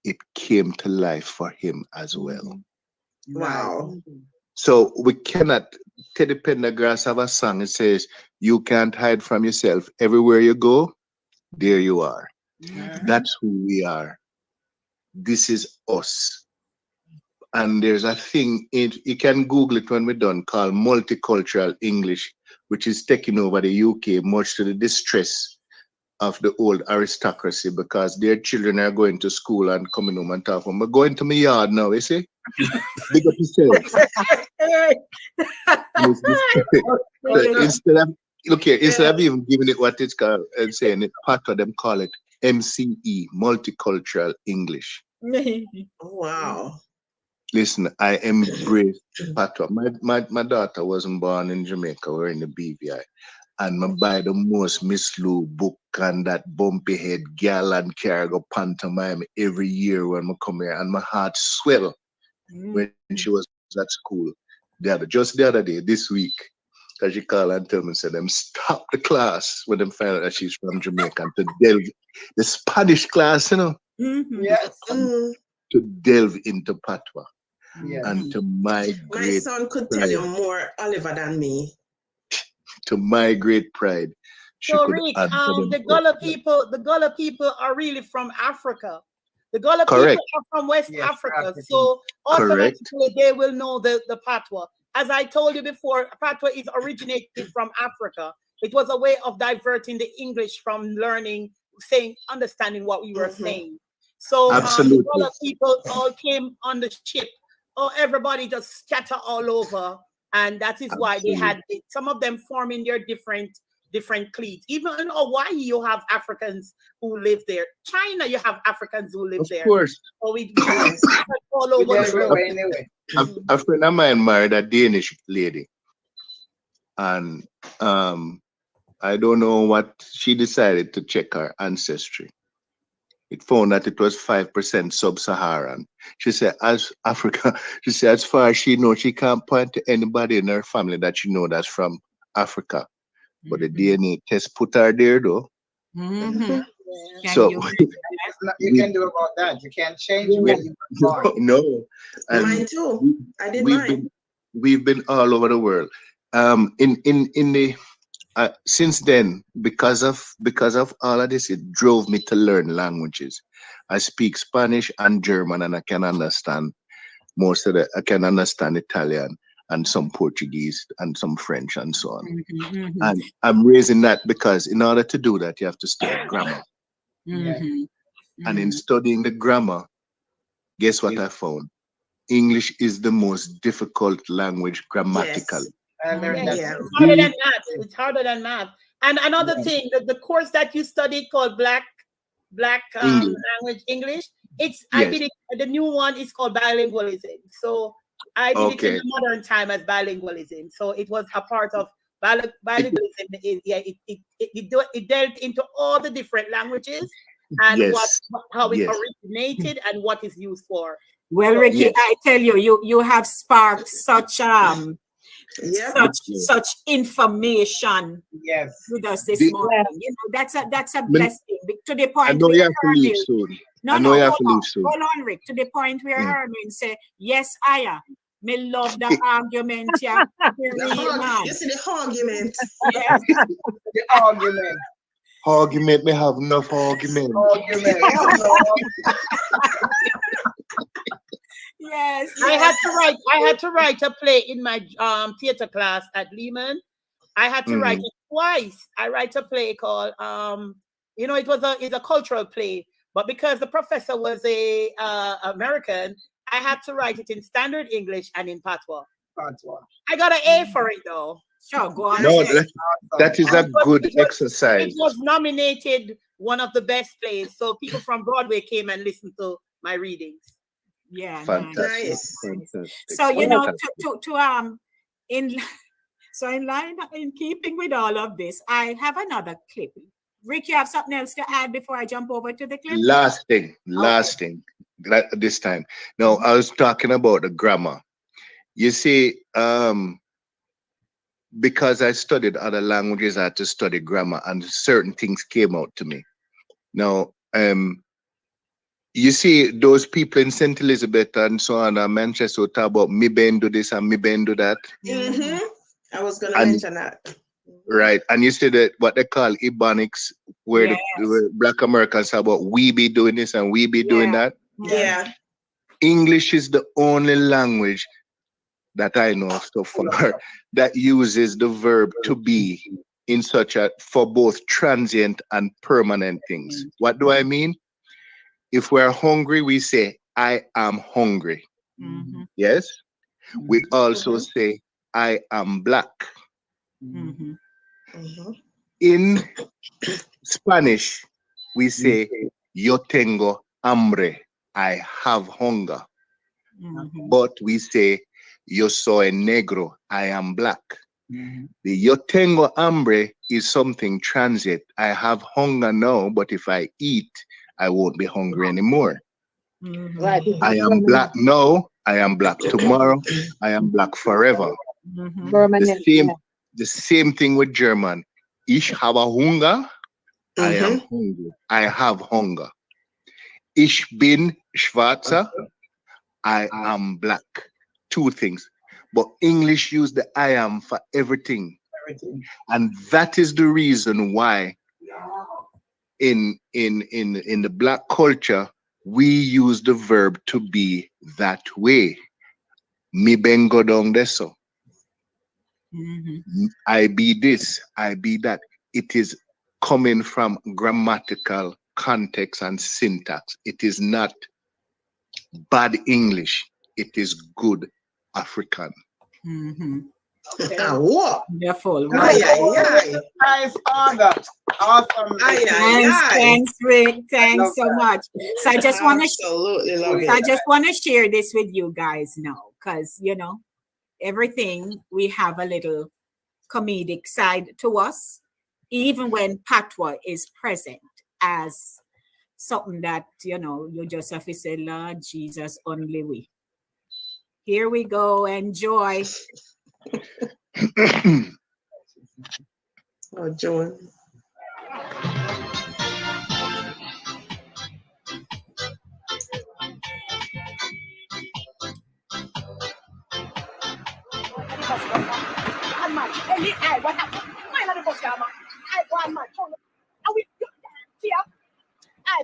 it came to life for him as well. Wow. So we cannot. Teddy Pendergrass have a song. It says, "You can't hide from yourself. Everywhere you go, there you are." That's who we are. This is us. And there's a thing, you can Google it when we're done, called multicultural English, which is taking over the UK, much to the distress of the old aristocracy, because their children are going to school and coming home and talking, "I'm going to my yard now," you see? Big up yourself. Instead of even giving it what it's called and saying it, Patwa, them call it MCE, multicultural English. Wow. Listen, I embrace Patwa. My daughter wasn't born in Jamaica. We're in the BVI. And I buy the most Miss Lou book and that bumpy head gal and cargo pantomime every year when I come here. And my heart swell when she was at school. Just the other day, this week, because she called and tell me, said them stop the class when they find out that she's from Jamaica and to delve the Spanish class, you know. Yes. To delve into Patwa. Yes. And to my great son could pride, tell you more Oliver than me. To my great pride. So Rick, the Gullah people are really from Africa. The Gullah people are from West Africa. So automatically they will know the Patwa. As I told you before, Patwa is originated from Africa. It was a way of diverting the English from learning, understanding what we were saying. So the Gullah people all came on the ship. Oh, everybody just scatter all over. And that is why they had some of them forming their different cliques. Even in Hawaii, you have Africans who live there. China, you have Africans who live there. Of course. So we all over the world. Anyway. A friend of mine married a Danish lady. And I don't know what she decided to check her ancestry. It found that it was 5% sub-Saharan. She said, as far as she knows, she can't point to anybody in her family that she knows that's from Africa. But the DNA test put her there, though. So you can do about that. You can't change where you were born. No. And mine too. I did mine. We've been all over the world. Since then, because of all of this, it drove me to learn languages. I speak Spanish and German, and I can understand I can understand Italian and some Portuguese and some French and so on. And I'm raising that because in order to do that, you have to study grammar. And in studying the grammar, guess what I found? English is the most difficult language grammatically. It's harder than math. And another thing, the course that you studied called Black language English, I did it, the new one is called bilingualism. So I did it in the modern time as bilingualism. So it was a part of bilingualism. It delved into all the different languages and how it originated and what it's used for. Well, Ricky, I tell you, you have sparked such such information with us this morning. You know, that's a blessing to the point. I know you have to leave soon. Hold on, Rick. To the point where Herman say, "Yes, Aya, me love the argument." Yeah, you see the argument. Yes. The argument. Argument, me have enough argument. Argument. Yes, I yes. had to write a play in my theater class at Lehman. I had to write it twice. I write a play called it's a cultural play, but because the professor was a American, I had to write it in standard English and in Patois. I got an A for it though. Sure, go on. No, that is a good exercise. It was nominated one of the best plays, so people from Broadway came and listened to my readings. Yeah, Fantastic. Nice. Fantastic. So in keeping with all of this, I have another clip. Rick, you have something else to add before I jump over to the clip? Last thing this time. No, I was talking about the grammar. You see, because I studied other languages, I had to study grammar, and certain things came out to me. Now, you see, those people in St. Elizabeth and so on, Manchester will talk about me bend do this and me bend do that. I was going to mention that. Right, and you see that what they call Ebonics, where the Black Americans talk about we be doing this and we be doing that. Yeah. English is the only language that I know of so far that uses the verb to be in such a for both transient and permanent things. What do I mean? If we're hungry, we say, I am hungry. Yes? We also say, I am black. In Spanish, we say, yo tengo hambre. I have hunger. But we say, yo soy negro. I am black. The yo tengo hambre is something transient. I have hunger now, but if I eat, I won't be hungry anymore. Right. I am black now. I am black tomorrow. I am black forever. The same thing with German. Ich habe Hunger. I am hungry. I have hunger. Ich bin schwarzer. I am black. Two things. But English use the I am for everything. And that is the reason why in the black culture, we use the verb to be that way. Mi vengo donde eso. I be this, I be that. It is coming from grammatical context and syntax. It is not bad English. It is good African. Wonderful. Nice order. Awesome. Thanks, Rick. Thanks so much. So I just want to share this with you guys now, because everything we have a little comedic side to us, even when Patwa is present as something that you just have to say, Lord Jesus, only we. Here we go. Enjoy. Oh, Joan.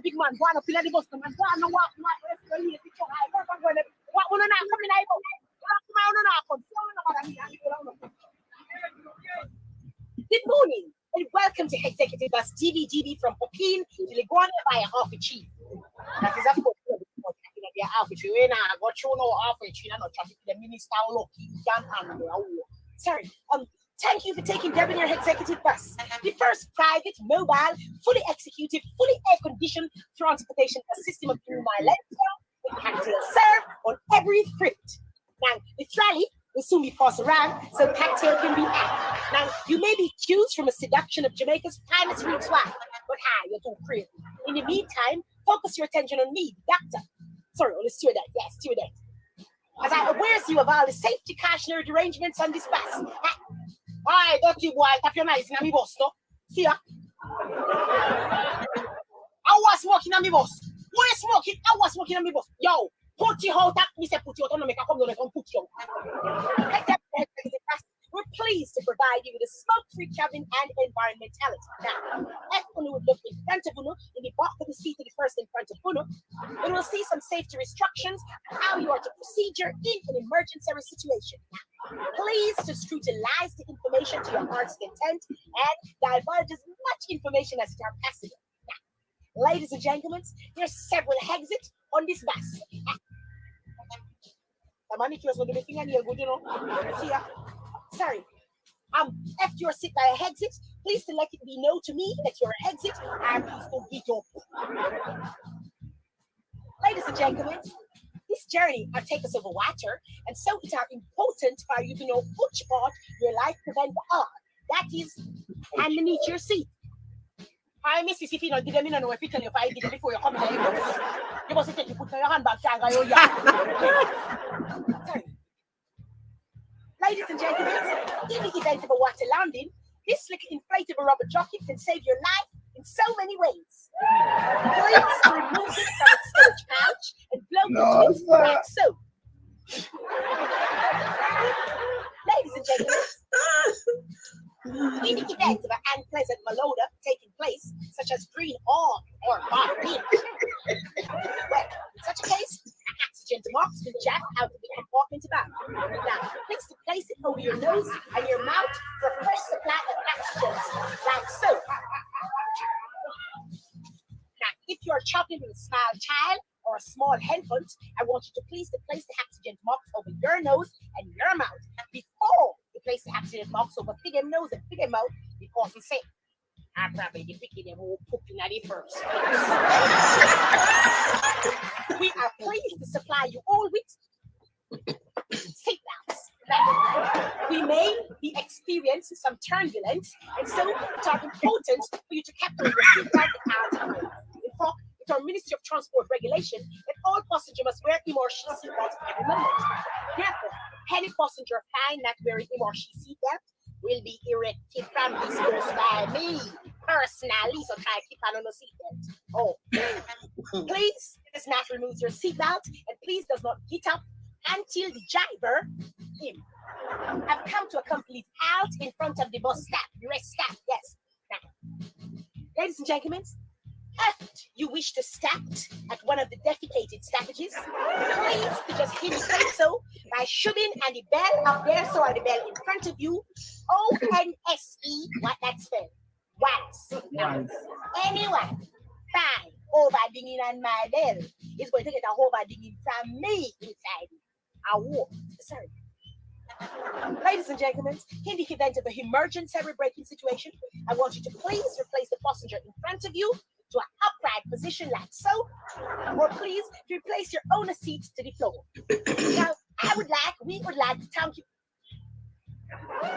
Big man, go on up in the bus, man. Go on and walk, what one not coming Good morning and welcome to Executive Bus GBGB from Popin to Liguana by half a cheap. That is of course half a tree. When I got you no half a tree, no traffic, the minister lucky can handle. Sorry. Thank you for taking Debonair Executive Bus, the first private, mobile, fully executed, fully air-conditioned transportation system of through my land with cocktail served on every trip. Now, the trolley will soon be passed around, so cocktail can be added. Now, you may be accused from a seduction of Jamaica's finest roots wine, but hi, you're too crazy. In the meantime, focus your attention on me, doctor. Sorry, on the stewardess. Yes, stewardess. As I aware you of all the safety cautionary arrangements on this bus. Alright, dirty boy, tap your nice in my bus, no? See ya. I was smoking on my bus. Who is smoking? I was smoking on my bus. Yo, put you out, me say put you out, no make a come down and put you out. we're pleased to provide you with a smoke-free cabin and environmentality. Now, if you would look in front of you, in the back of the seat of the person in front of you, you will see some safety restrictions on how you are to procedure in an emergency situation. Now, please to scrutinize the information to your heart's content and divulge as much information as you are possible. Now, ladies and gentlemen, there are several exits on this bus. Sorry. If you're sit by an exit, please to let it be known to me that you're an exit and please don't get up. Ladies and gentlemen, this journey will take us over water, and so it is important for you to know which part your life prevent are. That is underneath your seat. I miss if you know, did them know if you tell you if I did it before you come in the house. You must take you put your hand back, sorry. Ladies and gentlemen, in the event of a water landing, this little inflatable rubber jacket can save your life in so many ways. Please remove it from its storage pouch and blow it like so. Ladies and gentlemen, in the event of an unpleasant malodor taking place, such as green or bad wind, well, in such a case, oxygen marks will jet out of the compartment above. Now, please to place it over your nose and your mouth for a fresh supply of oxygen, like so. Now, if you're chopping with a small child or a small infant, I want you to please to place the oxygen marks over your nose and your mouth before you place the oxygen marks over figure nose and figure mouth, because we say, I'm probably the picking them all pooping at it first. We are pleased to supply you all with seatbelts. We may be experiencing some turbulence, and so it's important for you to capture your seatbelt at all times. In fact, it's our Ministry of Transport regulation that all passengers must wear him or she seatbelt every moment. Therefore, any passenger found not wearing him or she seatbelt will be erected from this post by me personally, so try to keep on the seatbelt. Oh, please does not remove your seatbelt, and please does not get up until the driver have come to a complete halt in front of the bus stop. Rest stop, yes. Now, ladies and gentlemen, if you wish to stop at one of the defecated stoppages, please to just indicate so by shooting on the bell up there, so on the bell in front of you, ONSE, what that spell? Once. Anyone fine overdinging on my bell is going to get a overdinging from me inside. I walk. Sorry. Ladies and gentlemen, in the event of an emergency braking situation, I want you to please replace the passenger in front of you to an upright position like so, or please replace your own seat to the floor. Now, we would like to thank you.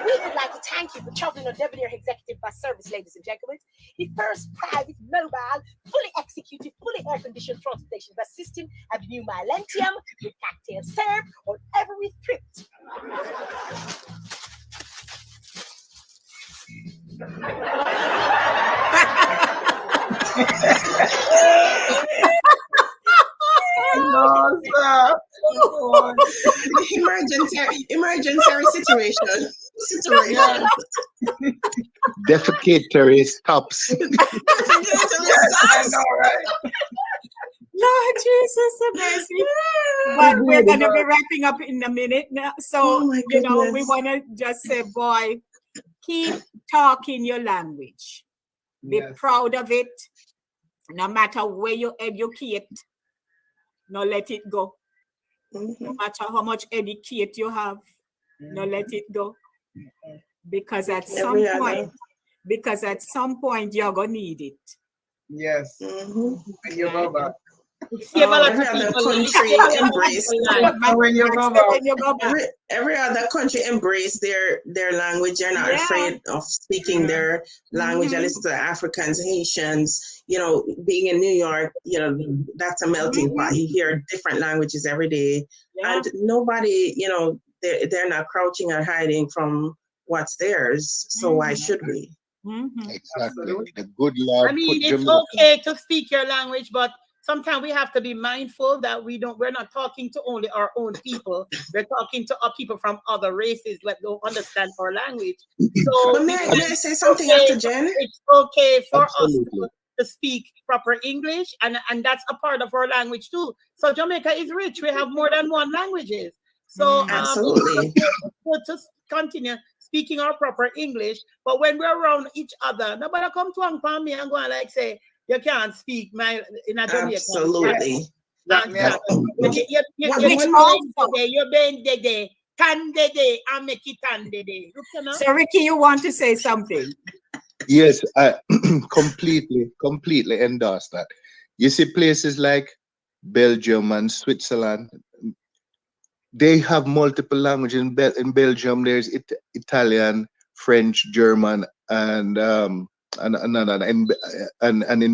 We would like to thank you for traveling on Debonair Executive Bus Service, ladies and gentlemen. The first private, mobile, fully executed, fully air-conditioned transportation bus system of the new millennium with cocktail served on every trip. No, sir. Emergency situation. Defecatory stops. I know, right? Lord Jesus, amazing. But we're going to be wrapping up in a minute now. So, we want to just say, boy, keep talking your language. Be proud of it. No matter where you educate, no let it go. No matter how much educate you have, no let it go. Because at some point you're gonna need it. Yes. When you go back. Every other country embrace their language. They're not afraid of speaking their language. I listen to Africans, Haitians, being in New York, that's a melting pot. You hear different languages every day. And nobody, they're not crouching or hiding from what's theirs. So why should we? Exactly. The good Lord. I mean, it's okay to speak your language, but sometimes we have to be mindful that we're not talking to only our own people. We're talking to people from other races that don't understand our language. So but may I say something after Jen? It's okay for Absolutely. us to speak proper English, and that's a part of our language too. So Jamaica is rich. We have more than one languages. So absolutely. to continue speaking our proper English, but when we're around each other, nobody come to upon me and go and like say, you can't speak in a Jamaican. Absolutely. So Ricky, you want to say something? Yes, I completely endorse that. You see places like Belgium and Switzerland, they have multiple languages. In Belgium, there's Italian, French, German, and in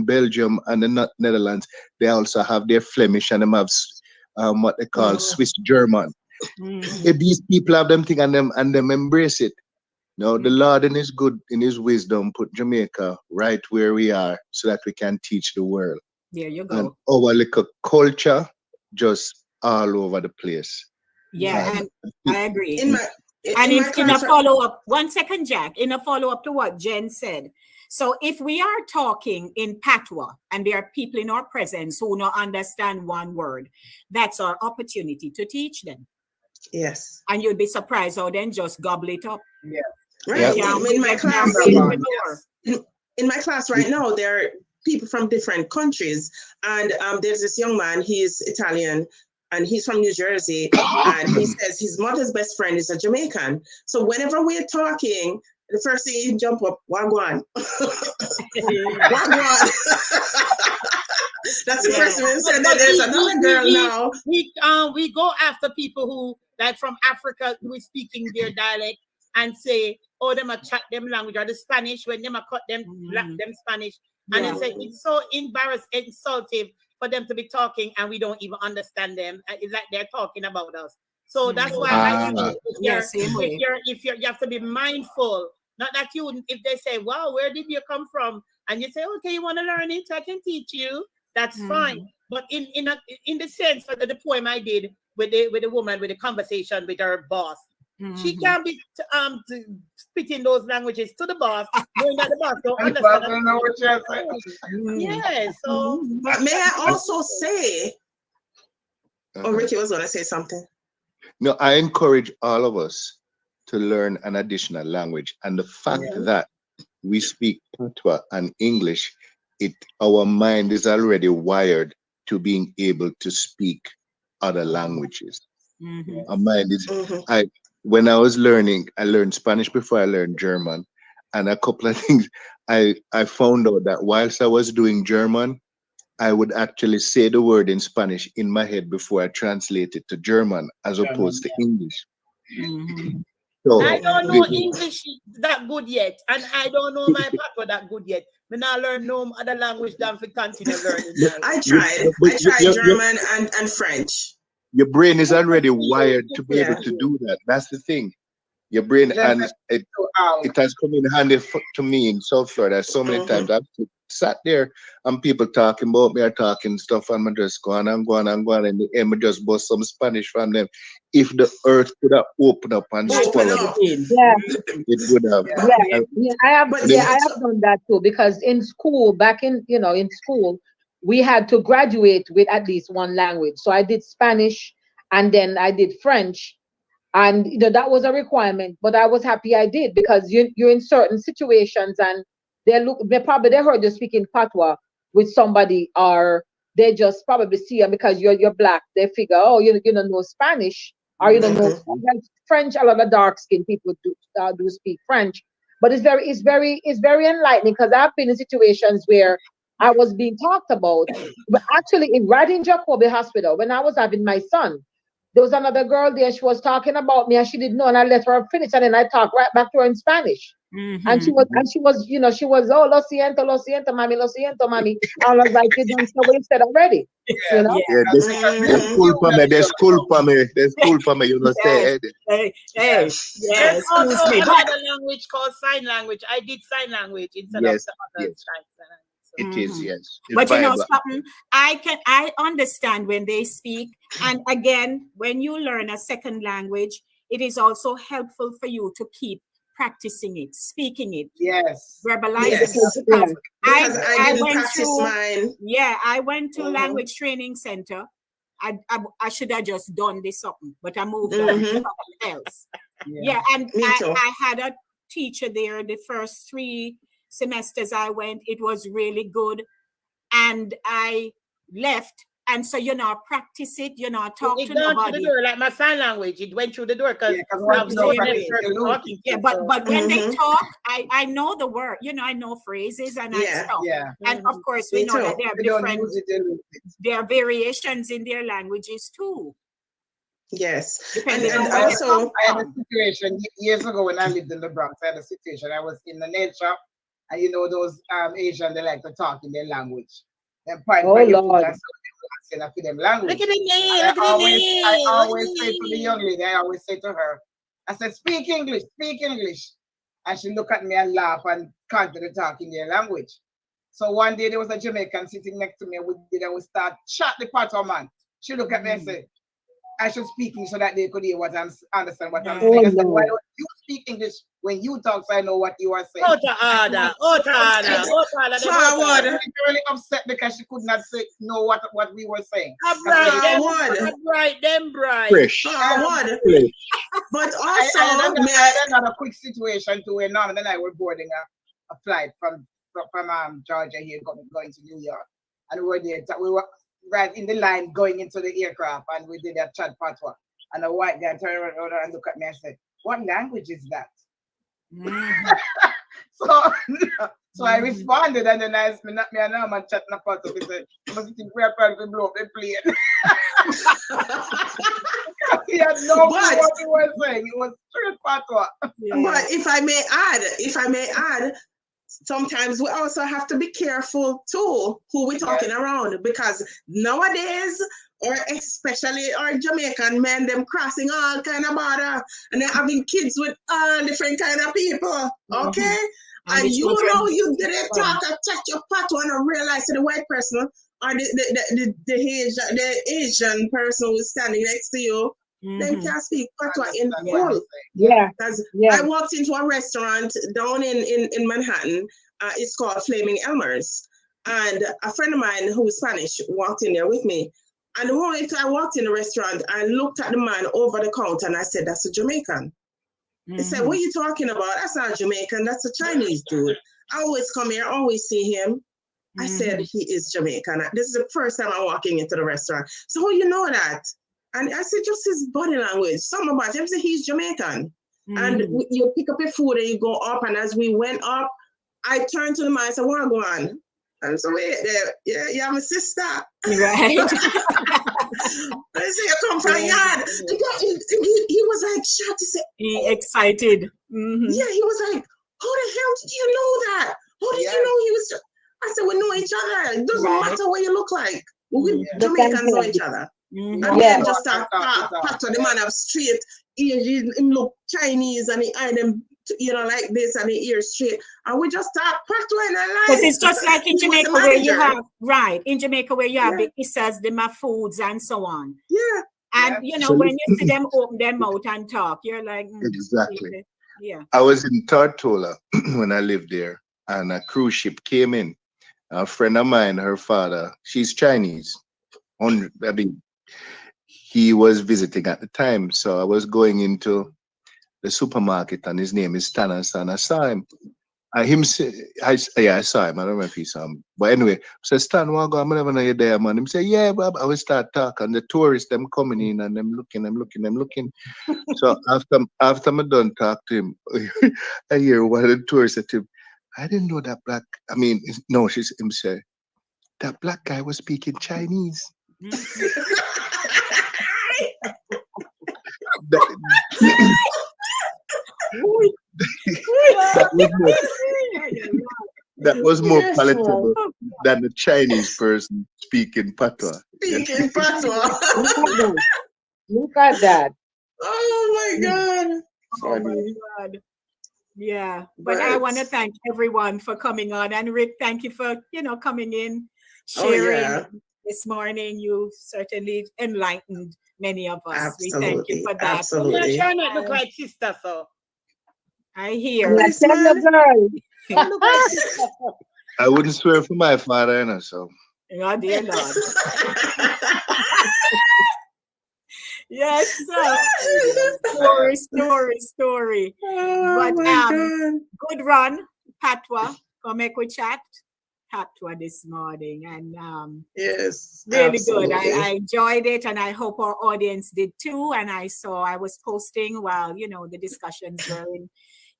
Belgium and the Netherlands, they also have their Flemish, and them have what they call Swiss German. If these people have them thing and them embrace it. No, the Lord in his wisdom put Jamaica right where we are so that we can teach the world. There you go. And our little culture just all over the place. Yeah, and I agree. In a follow-up, 1 second, Jack, in a follow-up to what Jen said. So if we are talking in Patwa and there are people in our presence who don't understand one word, that's our opportunity to teach them. Yes. And you'll be surprised how then just gobble it up. Yeah. Right. Yeah. In my class right now, there are people from different countries. And there's this young man, he's Italian, and he's from New Jersey. And he says his mother's best friend is a Jamaican. So whenever we're talking, the first thing you jump up, Wagwan. Wagwan. That's the first thing we said. There's another girl now. We go after people who, like from Africa, who is speaking their dialect and say, oh, them a chat them language, or the Spanish, when them a cut them Spanish. And they say it's so insulting for them to be talking and we don't even understand them. It's like they're talking about us. So that's why I think you have to be mindful. Not that if they say, wow, where did you come from? And you say, okay, you want to learn it, I can teach you. That's fine. But in the sense of the poem I did with the woman, with the conversation with her boss, she can't be speaking those languages to the boss, knowing that the boss don't understand. I don't know what you're saying. Yeah, so. But may I also say, Ricky was going to say something. No, I encourage all of us to learn an additional language. And the fact that we speak Patwa and English, our mind is already wired to being able to speak other languages. Our mind is, when I was learning, I learned Spanish before I learned German. And a couple of things, I found out that whilst I was doing German, I would actually say the word in Spanish in my head before I translate it to German as opposed to English. So, I don't know English that good yet, and I don't know my Patwa that good yet. Me not learn no other language than to continue learning. I tried German and French. Your brain is already wired to be able to do that. That's the thing. Your brain, and it has come in handy to me in South Florida so many times. I've sat there and people talking about me or talking stuff, and I just go on and go on and go on, and in the end, I just bust some Spanish from them. If the earth could have opened up and swallowed it, it would have. I have done that too, because in school, in school, we had to graduate with at least one language. So I did Spanish, and then I did French. And that was a requirement, but I was happy I did, because you're in certain situations and they heard you speaking Patwa with somebody, or they just probably see you because you're black. They figure, oh, you don't know Spanish, or you don't know French. A lot of dark skinned people do speak French, but it's very enlightening, because I've been in situations where I was being talked about, but actually right in Jacobi Hospital when I was having my son. There was another girl there, she was talking about me and she didn't know, and I let her finish, and then I talked right back to her in Spanish. And she was, oh, lo siento, mami, lo siento, mami. I was like, you don't know what you said already. You know? Disculpame, you know, say. There's also another language called sign language. I did sign language instead of the other sign. It is, yes. It's But you know viable. something, I understand when they speak. And again, when you learn a second language, it is also helpful for you to keep practicing it, speaking it, Yes. verbalizing Yes. it. Because Because I didn't went practice to mine. I went to language training center. I should have just done this something, but I moved on to something else. Yeah, and Me too. I had a teacher there the first 3 semesters I went. It was really good. And I left. And so, practice it, talk It to gone through the nobody. door like my sign language. It went through the door because Yeah, but when they talk, I know the word, I know phrases and stuff. Yeah. And of course, we Me know too. that there are We don't different, use it, they lose it. there are variations in their languages too. Yes. Depending And on where they come also, I had a from. situation years ago when I lived in the Bronx. I had a situation. I was in the nail shop, and those Asian, they like to talk in their language. Then point Oh, by your Lord. food and so they for them language. Look at the nail, And look at the nail. I always say to the young lady, I always say to her, I said, speak English, speak English. And she look at me and laugh and continue to talk in their language. So one day there was a Jamaican sitting next to me, and we start chat the Patwa man. She look at me and say, I should speak English so that they could hear understand what I'm saying. I said, why don't you speak English when you talk so I know what you are saying? forward. Really upset because she could not know what we were saying. Fresh. Forward. But also, I had another quick situation too where Norman and I were boarding a flight from Georgia here going to New York. And we were there. We were right in the line going into the aircraft, and we did a chat Patwa. And a white guy turned around and looked at me and said, "What language is that?" So I responded, and then I me and Norman chatting about it. He said, "You must think we are probably blow up the plane." He had no clue what he was saying. It was straight Patwa. But if I may add, sometimes we also have to be careful too who we're talking around, because nowadays, or especially our Jamaican men, them crossing all kind of border and they're having kids with all different kind of people. Okay? And you didn't talk or check your Patwa and realize to the white person or the Asian person who's standing next to you, they can't speak Patwa in full. Because I walked into a restaurant down in Manhattan. It's called Flaming Elmer's. And a friend of mine who is Spanish walked in there with me. And the moment I walked in the restaurant, I looked at the man over the counter and I said, "That's a Jamaican." He said, "What are you talking about? That's not Jamaican. That's a Chinese dude. I always come here, always see him." I said, "He is Jamaican. This is the first time I'm walking into the restaurant. So how you know that?" And I said, "Just his body language. Something about him." Said, "He's Jamaican." And you pick up your food and you go up. And as we went up, I turned to the man and said, "What go on?" And so wait there, yeah, I'm a sister. Right. I said, "You come from yard." He was like shocked. He said, excited. Yeah, he was like, "How the hell did you know that? How did you know he was?" I said, "We know each other. It doesn't matter what you look like. We Jamaicans know each other." And then just start Patwa, the man have straight ears, him look Chinese and he eye them, like this, and the ears straight. And we just start Patwa in our life. Because it's just like in Jamaica where you have, in Jamaica where you have the Issas, the Mafoods, and so on. Yeah. And, when you see them open their mouth and talk, you're like, exactly. Yeah. I was in Tortola when I lived there, and a cruise ship came in. A friend of mine, her father, she's Chinese. He was visiting at the time, so I was going into the supermarket, and his name is Stanis, and I saw him. I saw him. I don't know if he saw him, but anyway, I said, "Stan, what go? I'm never know you there, man." He said, "Yeah, but I will start talking. The tourists them coming in and them looking." So after I done talk to him, I hear one of the tourists said to him, "I didn't know that black. I mean, no." Him say, "That black guy was speaking Chinese." That was more palatable than the Chinese person speaking Patwa. Speaking Patwa. Look at that. Oh my God. Oh my God. Yeah, but I want to thank everyone for coming on. And Rick, thank you for, coming in, sharing this morning. You certainly enlightened many of us. Absolutely. We thank you for that. Absolutely. You're trying to look like sister, so. I hear. Yes, tell the girl. I wouldn't swear for my father, so. Oh, dear Lord. Yes, sir. Story. Oh, But good run, Patwa. Come make we chat. Patwa this morning. And yes, really absolutely. good. I enjoyed it, and I hope our audience did too. And I was posting while the discussions were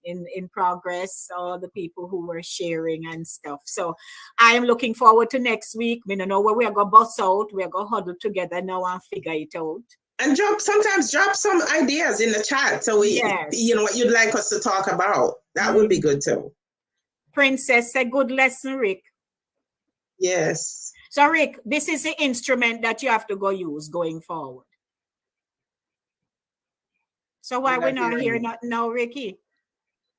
in progress, all the people who were sharing and stuff. So I am looking forward to next week. We don't know where we are going to bust out. We are going to huddle together now and figure it out. And sometimes drop some ideas in the chat so we, what you'd like us to talk about. That would be good too. Princess, a good lesson, Rick. Yes. So Rick, this is the instrument that you have to go use going forward. So why we're not here now, Ricky?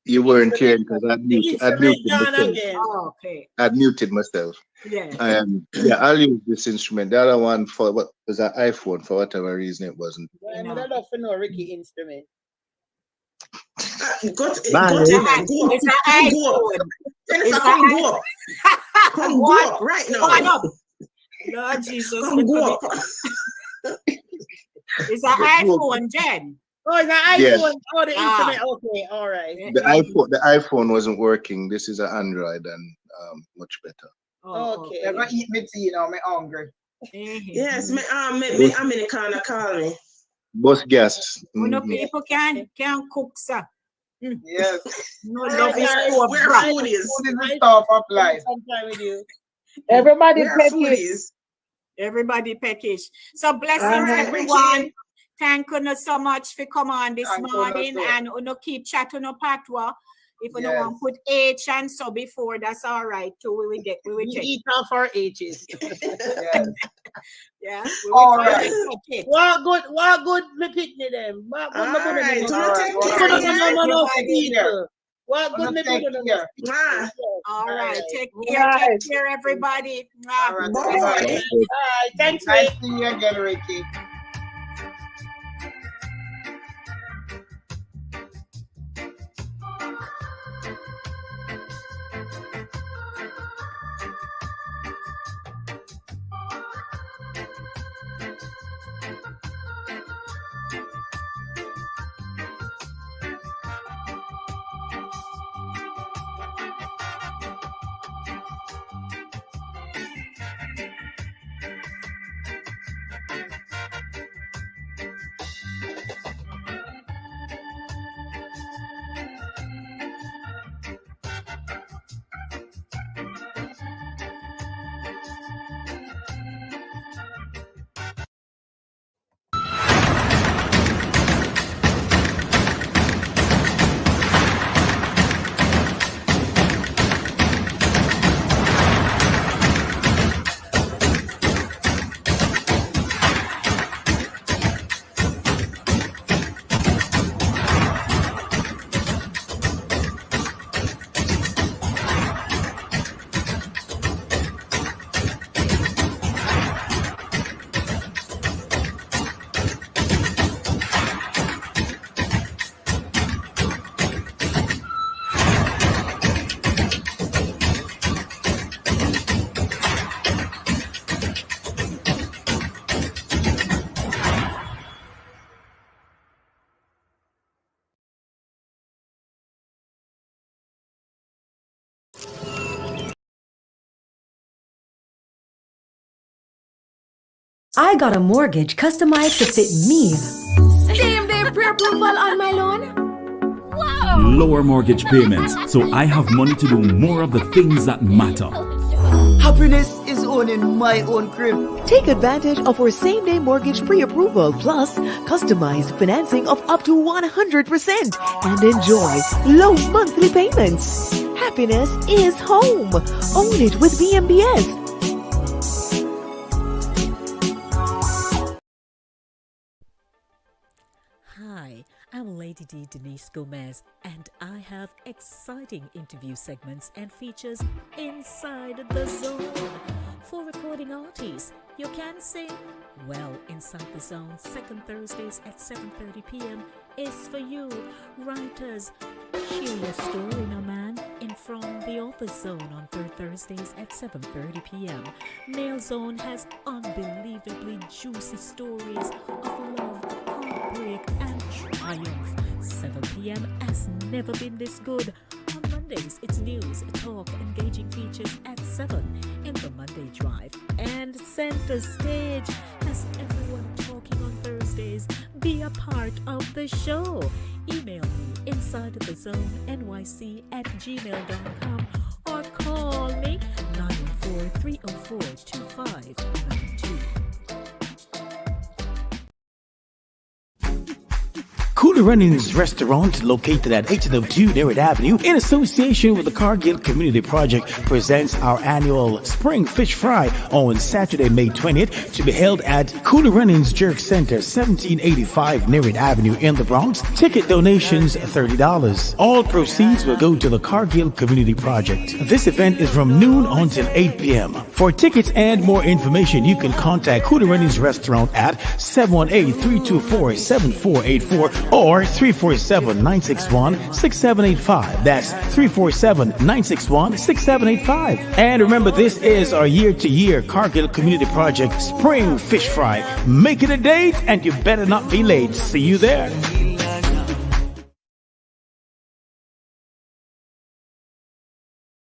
You weren't here because I muted myself. Oh, okay. I muted myself. Yeah. I'll use this instrument. The other one was an iPhone for whatever reason it wasn't. I don't know for no Ricky instrument. Go up. Go up right now. Lord Jesus. Go up. It's an iPhone, Jen. Oh, it's an iPhone. Yes. Oh, the instrument. Okay, all right. The iPhone wasn't working. This is an Android and much better. Oh, okay. Never eat me tea now. I'm hungry. Yes, I'm in the corner. Call me. Both guests. No people can cook, sir. Yes. No love is food is the stuff of life. Everybody package. Everybody package. So blessings, everyone. Thank you so much for coming on this morning, and keep chatting on Patwa. If you don't want to put H and so before, that's all right too. We will check. Eat off our H's. Yeah. All right. What good me picnic them. What good me put them. All right. Take care, everybody. Bye. Thanks, Nice to see you again, Ricky. I got a mortgage customized to fit me. Same-day pre-approval on my loan. Wow! Lower mortgage payments, so I have money to do more of the things that matter. Happiness is owning my own crib. Take advantage of our same-day mortgage pre-approval plus customized financing of up to 100% and enjoy low monthly payments. Happiness is home. Own it with BMBS. Hi, I'm Lady D Denise Gomez, and I have exciting interview segments and features inside the zone. For recording artists, you can sing? Well, Inside the Zone, second Thursdays at 7:30 p.m. is for you. Writers, share your story, no man, in From the Author's Zone on third Thursdays at 7:30 p.m. Male Zone has unbelievably juicy stories of love, heartbreak, and triumph. 7 p.m. has never been this good. On Mondays, it's news, talk, engaging features at 7 in the Monday Drive. And Center Stage has everyone talking on Thursdays. Be a part of the show. Email me insidethezone@gmail.com or call me 914-304-2592. Cooler Runnings Restaurant, located at 802 Merritt Avenue, in association with the Cargill Community Project, presents our annual Spring Fish Fry on Saturday, May 20th, to be held at Cooler Runnings Jerk Center, 1785 Merritt Avenue in the Bronx. Ticket donations $30. All proceeds will go to the Cargill Community Project. This event is from noon until 8 p.m. For tickets and more information, you can contact Cooler Runnings Restaurant at 718-324-7484 or 347-961-6785. That's 347-961-6785. And remember, this is our year-to-year Cargill Community Project Spring Fish Fry. Make it a date, and you better not be late. See you there.